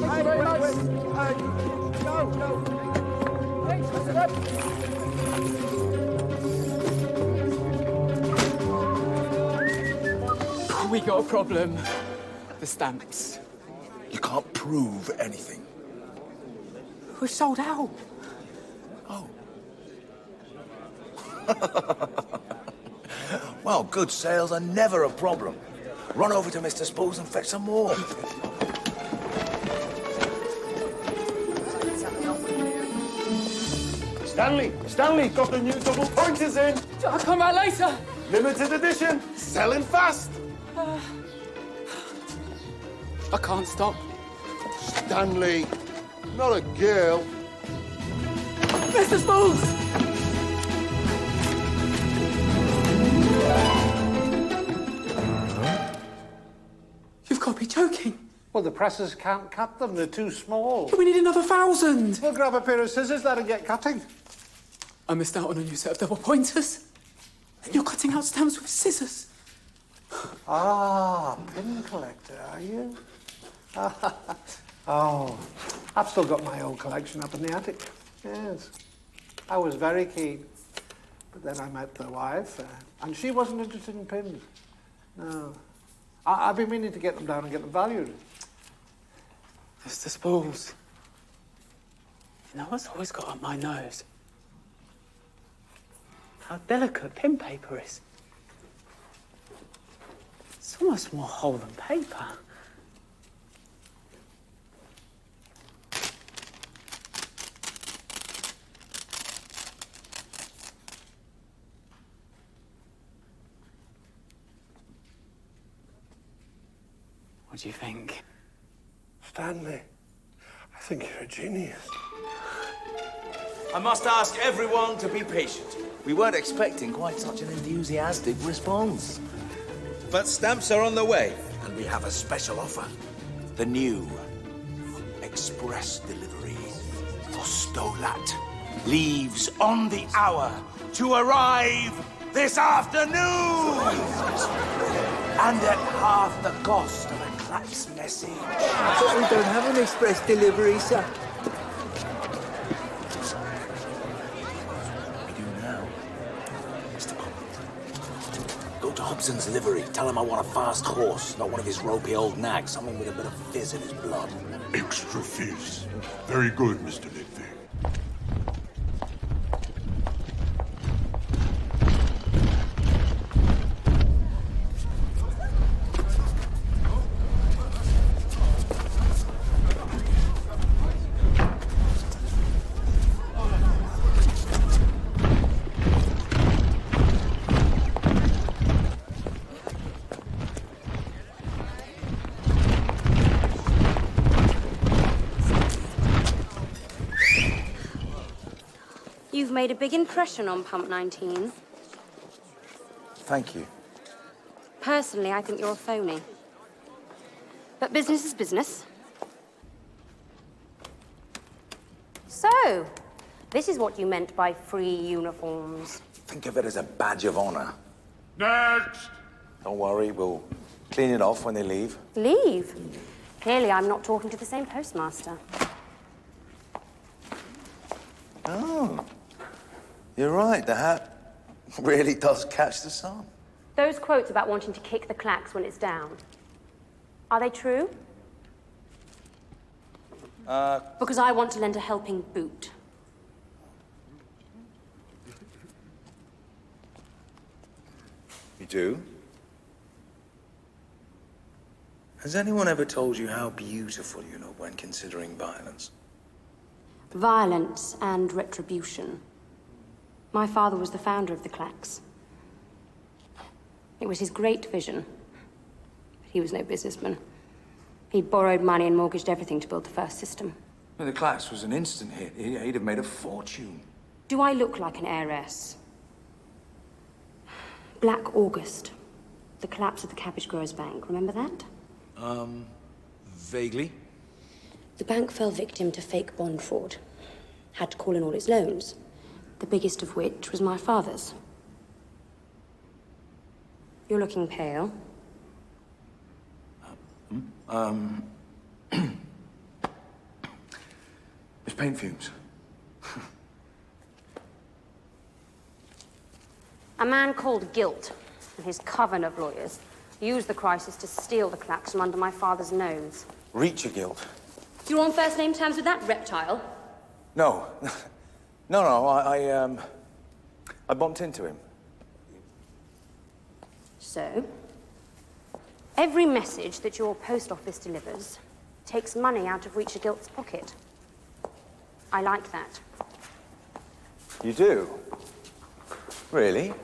Thank you very much. No. Thanks, Mr. Webb. We got a problem. The stamps. You can't prove anything. We've sold out. Oh. Well, good sales are never a problem. Run over to Mr. Spools and fetch some more. Stanley, got the new double pointers in. I'll come back later. Limited edition, selling fast. I can't stop. Stanley, not a girl. Mr. Spools! You've got to be joking. Well, the presses can't cut them. They're too small. But we need another 1,000. We'll grab a pair of scissors, let 'em get cutting. I missed out on a new set of double pointers. And you're cutting out stamps with scissors. Ah, pin collector, are you? Oh, I've still got my old collection up in the attic. Yes. I was very keen. But then I met the wife, and she wasn't interested in pins. No. I've been meaning to get them down and get them valued. Mr. Spools. You know what's always got up my nose? How delicate pin paper is. It's almost more whole than paper. What do you think? Stanley, I think you're a genius. I must ask everyone to be patient. We weren't expecting quite such an enthusiastic response. But stamps are on the way. And we have a special offer. The new express delivery Postolat leaves on the hour to arrive this afternoon! And at half the cost of a Claps message. But we don't have an express delivery, sir. We do now. Mr. Pop. Go to Hobson's livery. Tell him I want a fast horse, not one of his ropey old nags. Someone with a bit of fizz in his blood. Extra fizz. Very good, Mr. Lipwig. You've made a big impression on Pump 19. Thank you. Personally, I think you're a phony. But business is business. So, this is what you meant by free uniforms. Think of it as a badge of honor. Next! Don't worry, we'll clean it off when they leave. Leave? Clearly, I'm not talking to the same postmaster. Oh. You're right, the hat really does catch the sun. Those quotes about wanting to kick the clacks when it's down, are they true? Because I want to lend a helping boot. You do? Has anyone ever told you how beautiful you look when considering violence? Violence and retribution. My father was the founder of the clacks. It was his great vision. But he was no businessman. He borrowed money and mortgaged everything to build the first system. Well, the clacks was an instant hit. He'd have made a fortune. Do I look like an heiress? Black August. The collapse of the Cabbage Growers Bank. Remember that? Vaguely. The bank fell victim to fake bond fraud. Had to call in all its loans. The biggest of which was my father's. You're looking pale. It's paint fumes. A man called Guilt and his coven of lawyers used the crisis to steal the clacks from under my father's nose. Reach your guilt. You're on first name terms with that reptile? No. No, I bumped into him. So, every message that your post office delivers takes money out of Reacher Guilt's pocket. I like that. You do? Really?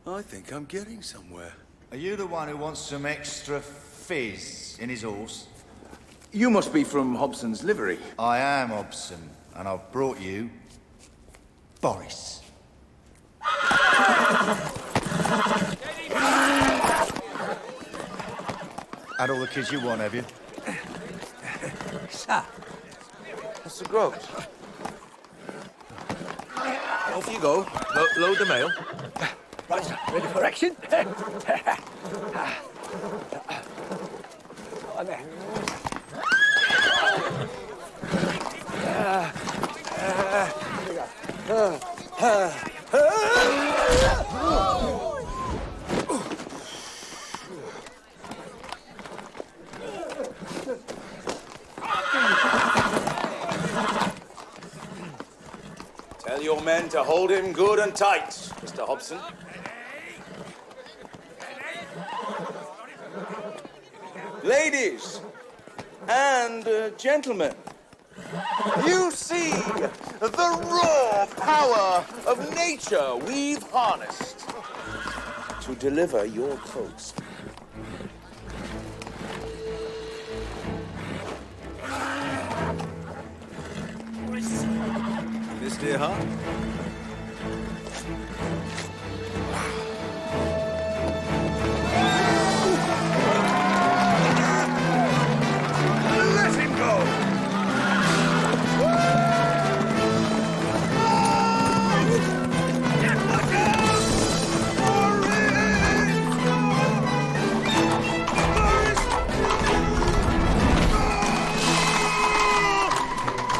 I think I'm getting somewhere. Are you the one who wants some extra fizz in his horse? You must be from Hobson's livery. I am Hobson, and I've brought you Boris. Had all the kids you want, have you? Sir. What's the grog? Off you go. Load the mail. Right, sir. Ready for action? On there. Tell your men to hold him good and tight, Mr. Hobson. Ladies and gentlemen, you see the raw power of nature we've harnessed to deliver your coast. This dear heart? Let him go!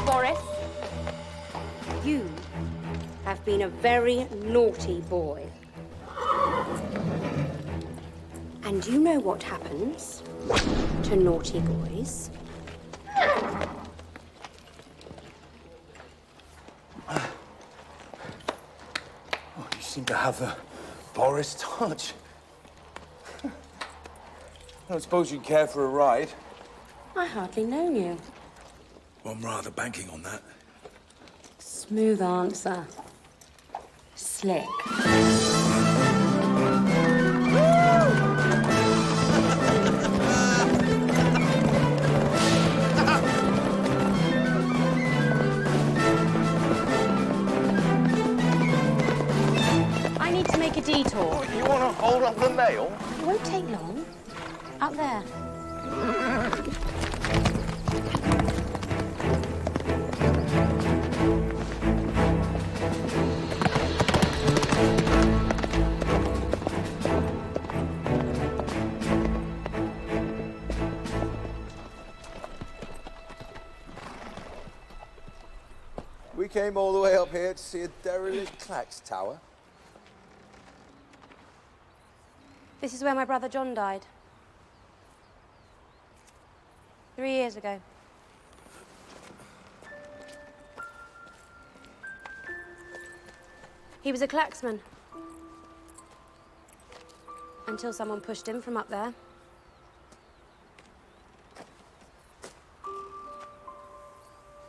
Boris, you have been a very naughty boy. And you know what happens to naughty boys? Oh, you seem to have the Boris touch. I don't suppose you'd care for a ride. I hardly know you. Well, I'm rather banking on that. Smooth answer. Slick. tour. You want to hold up the mail? It won't take long. Up there. We came all the way up here to see a derelict Clacks tower. This is where my brother John died. 3 years ago. He was a clacksman. Until someone pushed him from up there.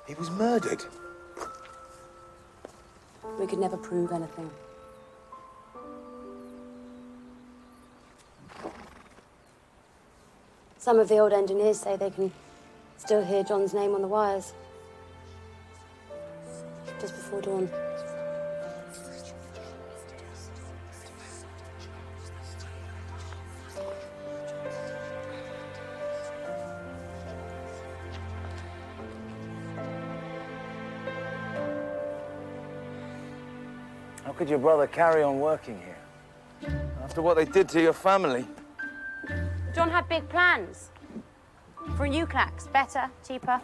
He was murdered. We could never prove anything. Some of the old engineers say they can still hear John's name on the wires. Just before dawn. How could your brother carry on working here? After what they did to your family? John had big plans. For a new Clacks. Better, cheaper.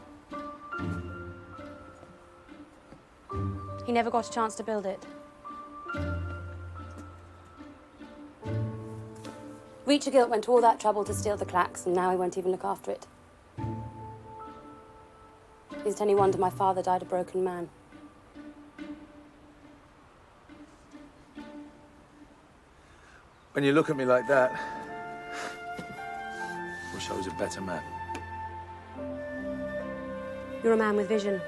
He never got a chance to build it. Reacher went to all that trouble to steal the Clacks, and now he won't even look after it. Is it any wonder my father died a broken man? When you look at me like that, wish I was a better man. You're a man with vision.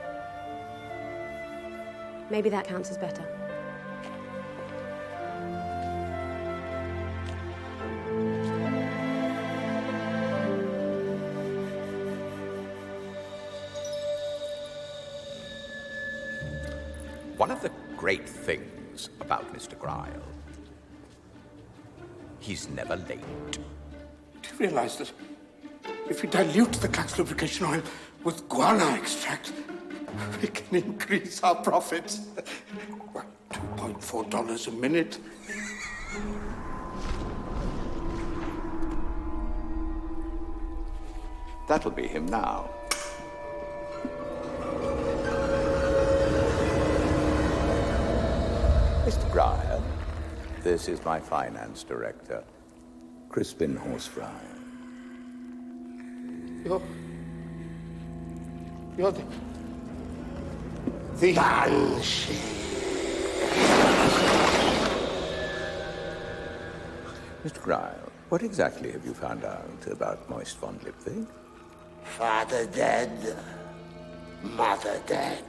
Maybe that counts as better. One of the great things about Mr. Gryle, he's never late. Do you realize that if we dilute the Clacks lubrication oil with guano extract, we can increase our profits? What, $2.4 a minute? That'll be him now. Mr. Gryle, this is my finance director, Crispin Horsefry. You're the Banshee. Mr. Gryle, what exactly have you found out about Moist Von Lipwig? Father dead, mother dead.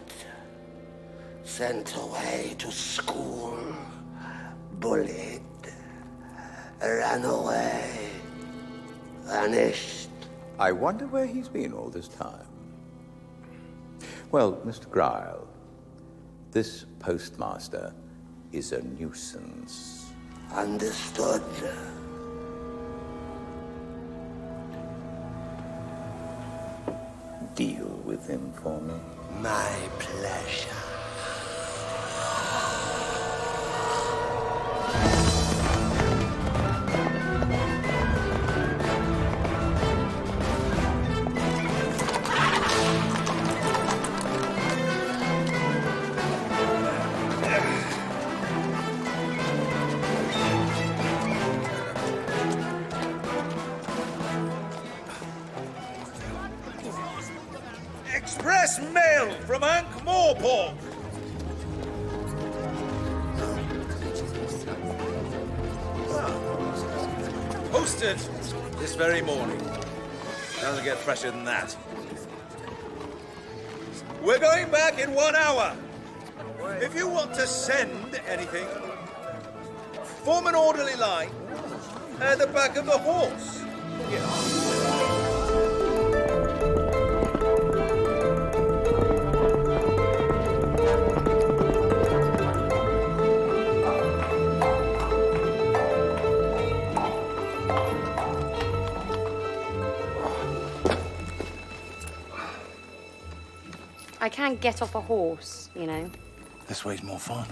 Sent away to school, bullied, ran away, vanished. I wonder where he's been all this time. Well, Mr. Gryle, this postmaster is a nuisance. Understood. Deal with him for me. My pleasure. Express mail from Ankh-Morpork. Posted this very morning. Doesn't get fresher than that. We're going back in 1 hour. If you want to send anything, form an orderly line at the back of the horse. can get off a horse, you know. This way's more fun.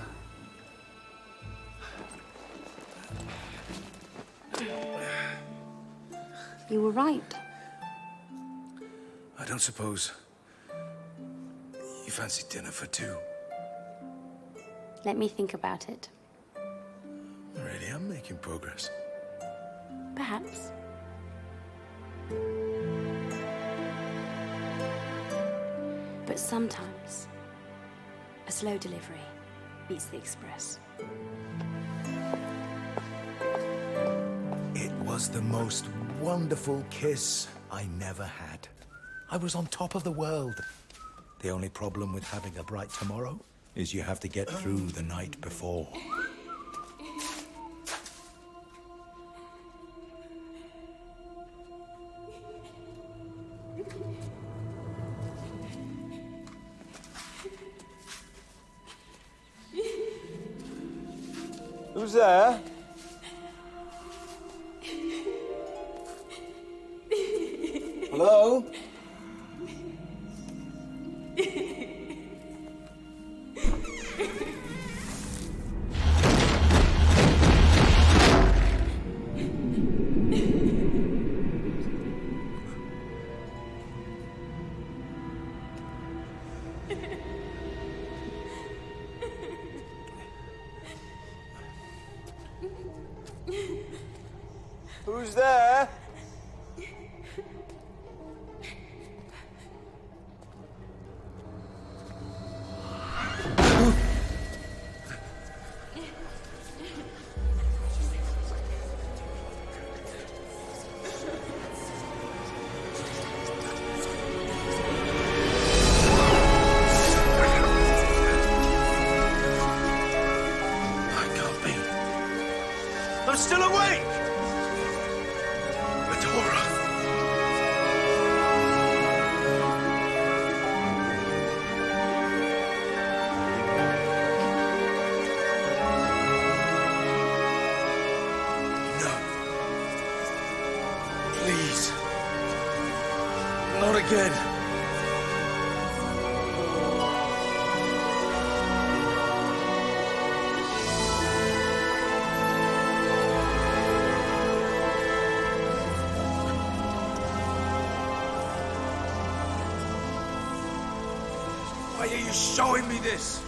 You were right. I don't suppose you fancy dinner for two. Let me think about it. I really am making progress. Perhaps. But sometimes, a slow delivery beats the express. It was the most wonderful kiss I never had. I was on top of the world. The only problem with having a bright tomorrow is you have to get through the night before. Who's there? Hello? Who's there? I'm still awake! Medora! No. Please. Not again. Why are you showing me this?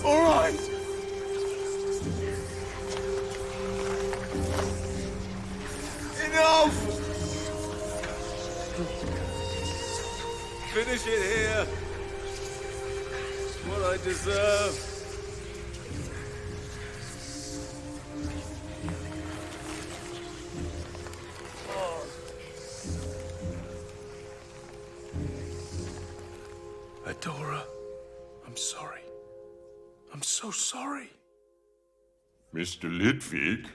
All right. Enough. Finish it here. It's what I deserve. Adora, I'm sorry. I'm so sorry. Mr. Lidwig?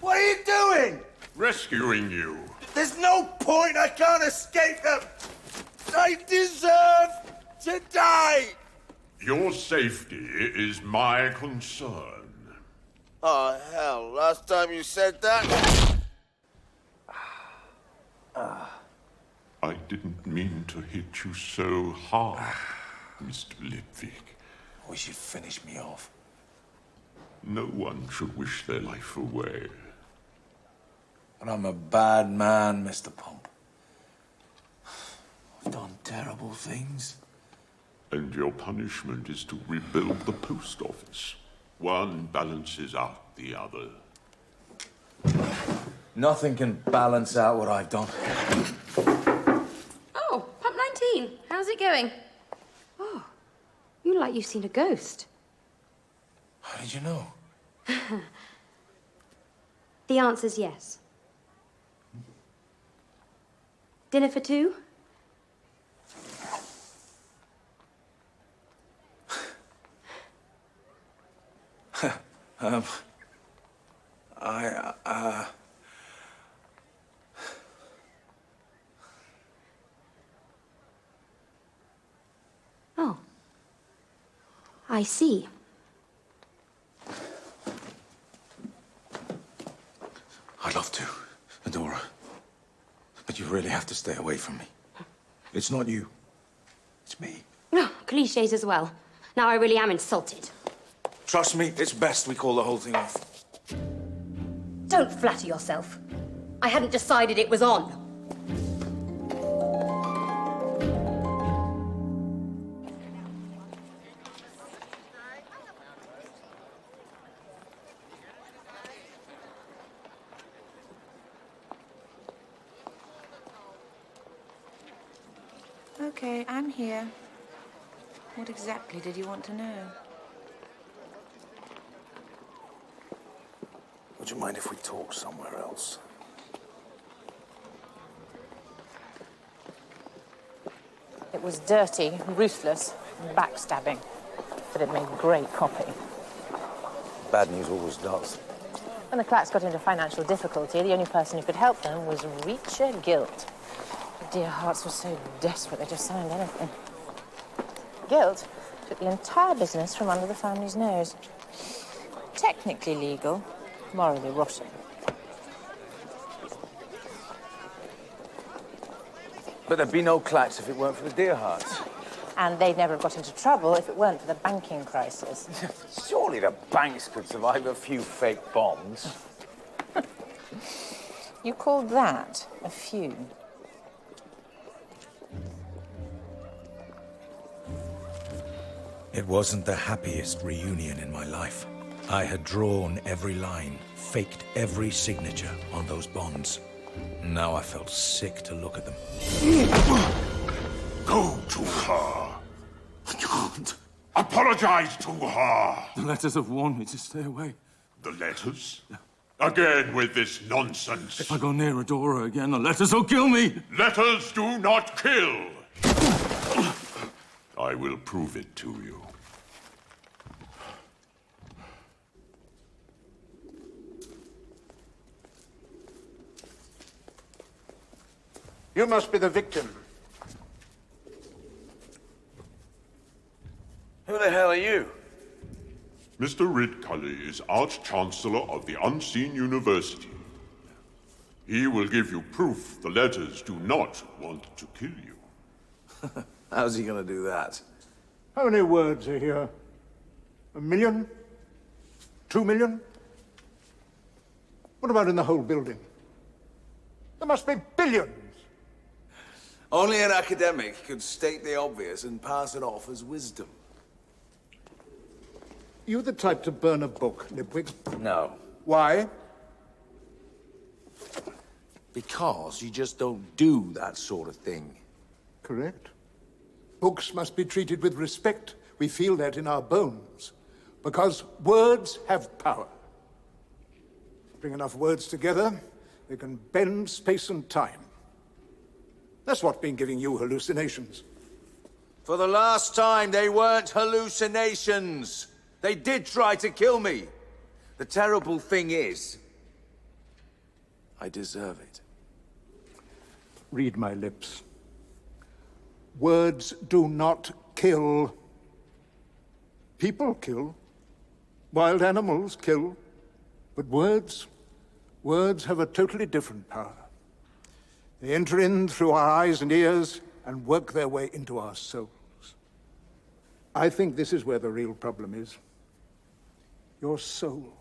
What are you doing? Rescuing you. There's no point. I can't escape them. I deserve to die. Your safety is my concern. Oh, hell. Last time you said that... I didn't mean to hit you so hard, Mr. Lidwig. Wish you'd finish me off. No one should wish their life away. But I'm a bad man, Mr. Pump. I've done terrible things. And your punishment is to rebuild the post office. One balances out the other. Nothing can balance out what I've done. Oh, Pump 19. How's it going? Oh, you look like you've seen a ghost. How did you know? The answer's yes. Dinner for two? Oh. I see. I'd love to, Adora. But you really have to stay away from me. It's not you. It's me. No, cliches as well. Now I really am insulted. Trust me, it's best we call the whole thing off. Don't flatter yourself. I hadn't decided it was on. Okay, I'm here. What exactly did you want to know? Would you mind if we talk somewhere else? It was dirty, ruthless, backstabbing, but it made great copy. Bad news always does. When the Clacks got into financial difficulty, the only person who could help them was Reacher Guilt. The dear hearts were so desperate they just signed anything. Guilt took the entire business from under the family's nose. Technically legal, morally rotten. But there'd be no Clacks if it weren't for the dear hearts. And they'd never have got into trouble if it weren't for the banking crisis. Surely the banks could survive a few fake bombs. You called that a few? It wasn't the happiest reunion in my life. I had drawn every line, faked every signature on those bonds. Now I felt sick to look at them. Go to her. I can't. Apologize to her. The letters have warned me to stay away. The letters? Again with this nonsense. If I go near Adora again, the letters will kill me. Letters do not kill. I will prove it to you. You must be the victim. Who the hell are you? Mr. Ridcully is Arch-Chancellor of the Unseen University. He will give you proof the letters do not want to kill you. How's he gonna do that? How many words are here? 1 million? 2 million? What about in the whole building? There must be billions. Only an academic could state the obvious and pass it off as wisdom. You the type to burn a book, Lipwig? No. Why? Because you just don't do that sort of thing. Correct. Books must be treated with respect. We feel that in our bones. Because words have power. Bring enough words together, they can bend space and time. That's what's been giving you hallucinations. For the last time, they weren't hallucinations. They did try to kill me. The terrible thing is, I deserve it. Read my lips. Words do not kill. People kill. Wild animals kill. But words have a totally different power. They enter in through our eyes and ears and work their way into our souls. I think this is where the real problem is. Your soul.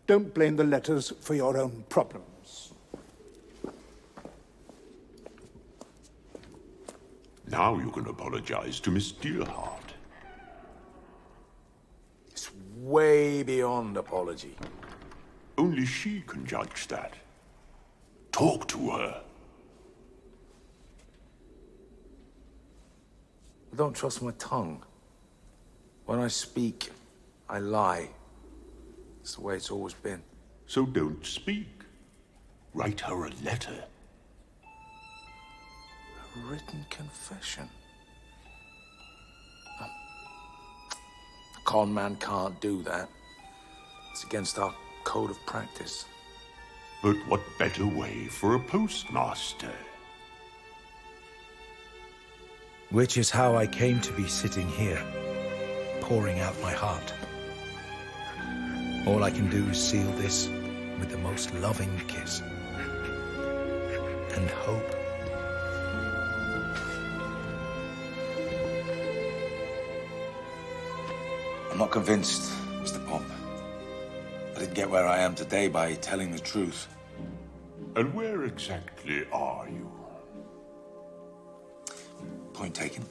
Don't blame the letters for your own problems. Now you can apologize to Miss Dearheart. It's way beyond apology. Only she can judge that. Talk to her. I don't trust my tongue. When I speak, I lie. It's the way it's always been. So don't speak. Write her a letter. A written confession. A con man can't do that. It's against our code of practice. But what better way for a postmaster? Which is how I came to be sitting here, pouring out my heart. All I can do is seal this with the most loving kiss. And hope. I'm not convinced, Mr. Pomp. I didn't get where I am today by telling the truth. And where exactly are you? Point taken.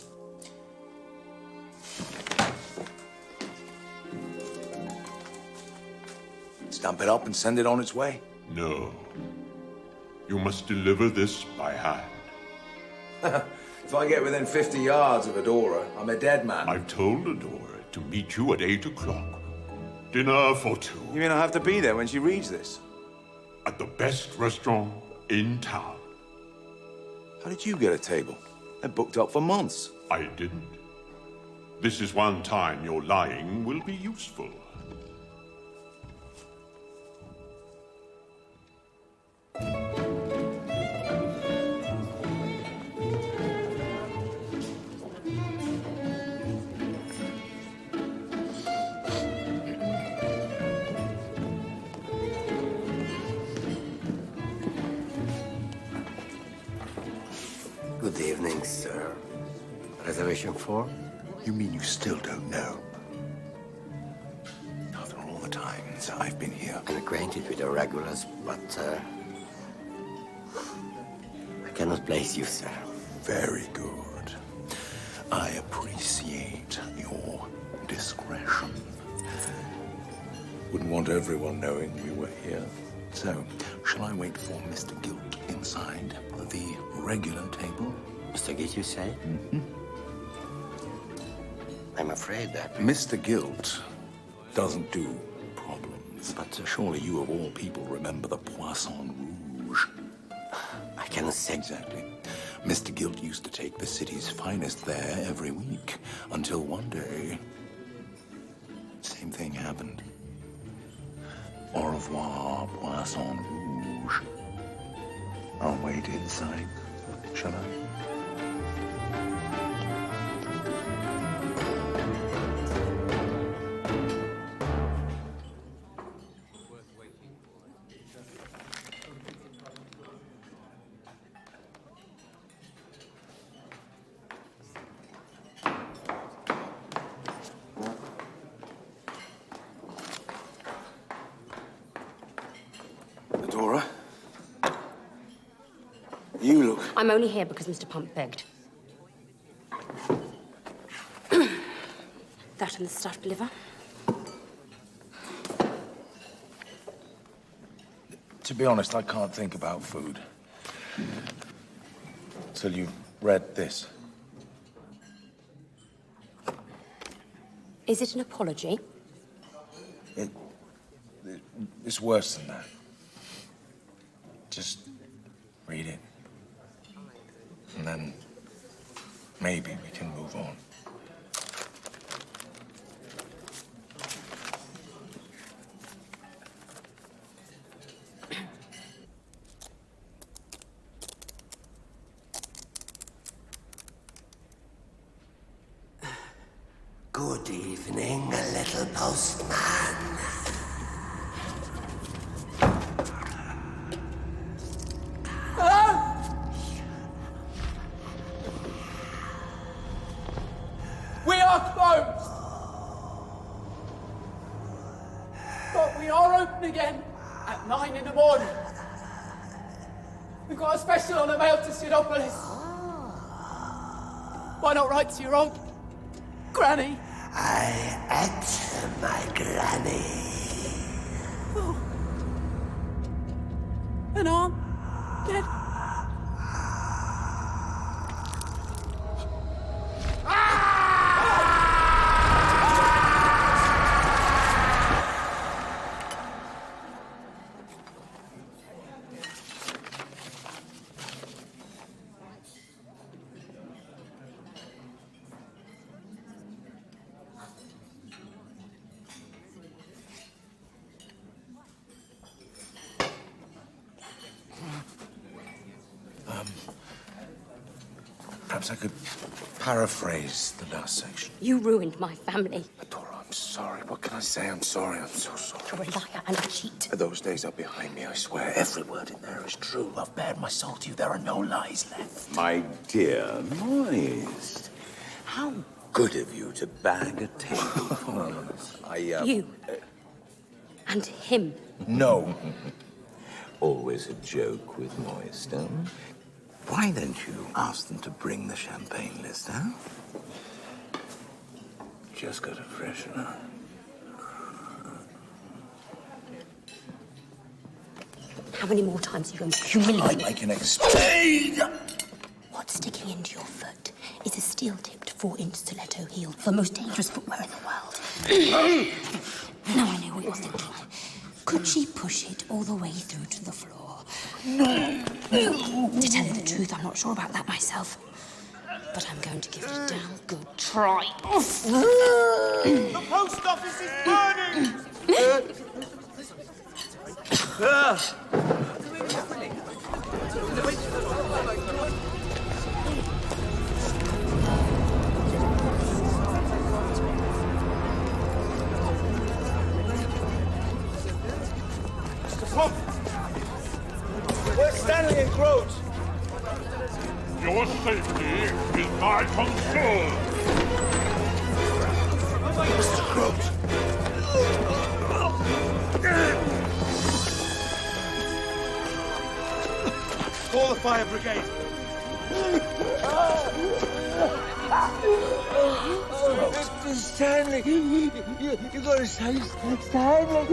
Stamp it up and send it on its way? No. You must deliver this by hand. If I get within 50 yards of Adora, I'm a dead man. I've told Adora to meet you at 8 o'clock. Dinner for two. You mean I have to be there when she reads this? At the best restaurant in town. How did you get a table? They're booked up for months. I didn't. This is one time your lying will be useful. Good evening, sir. Reservation for? You mean you still don't know? After all the times I've been here. I'm acquainted with the regulars, but I cannot place you, sir. Very good. I appreciate your discretion. Wouldn't want everyone knowing we were here. So, shall I wait for Mr. Gilt inside the regular table? Mr. Gilt, you say? Mm-hmm. I'm afraid that... Mr. Gilt doesn't do problems. But surely you of all people remember the Poisson Rouge. I cannot say... Exactly. Mr. Gilt used to take the city's finest there every week. Until one day... same thing happened. Au revoir, Poisson Rouge. I'll wait inside, shall I? Adora? You look... I'm only here because Mr. Pump begged. That and the stuffed liver. To be honest, I can't think about food. Till you've read this. Is it an apology? It's worse than that. Just read it. And then maybe we can move on. Good evening, little postman. We are closed! But we are open again at 9 in the morning. We've got a special on the mail to Sidopolis. Why not write to your old granny? I ate my granny. Oh. An arm? Dead? Perhaps I could paraphrase the last section. You ruined my family. Adora, I'm sorry. What can I say? I'm sorry. I'm so sorry. You're a liar and a cheat. Those days are behind me, I swear. Every word in there is true. I've bared my soul to you. There are no lies left. My dear Moist, how good of you to bag a table for us. You. And him. No. Always a joke with Moist, huh? Why don't you ask them to bring the champagne list, huh? Just got to freshen up. How many more times are you going to humiliate me? I can explain. What's sticking into your foot is a steel-tipped 4-inch stiletto heel, the most dangerous footwear in the world. Now I know what you're thinking. Could she push it all the way through to the floor? No. To tell you the truth, I'm not sure about that myself. But I'm going to give it a damn good try. The post office is burning! Pump! Where's Stanley and Groves? Your safety is my concern. Mr. Groves. Call the fire brigade. Mr. Stanley, you gotta save Stanley.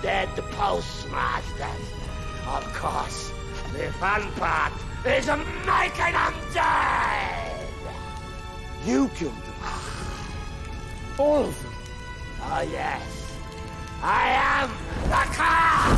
Dead postmasters. Of course, the fun part is making them dead! You killed them. All of them. Oh, yes. I am the car!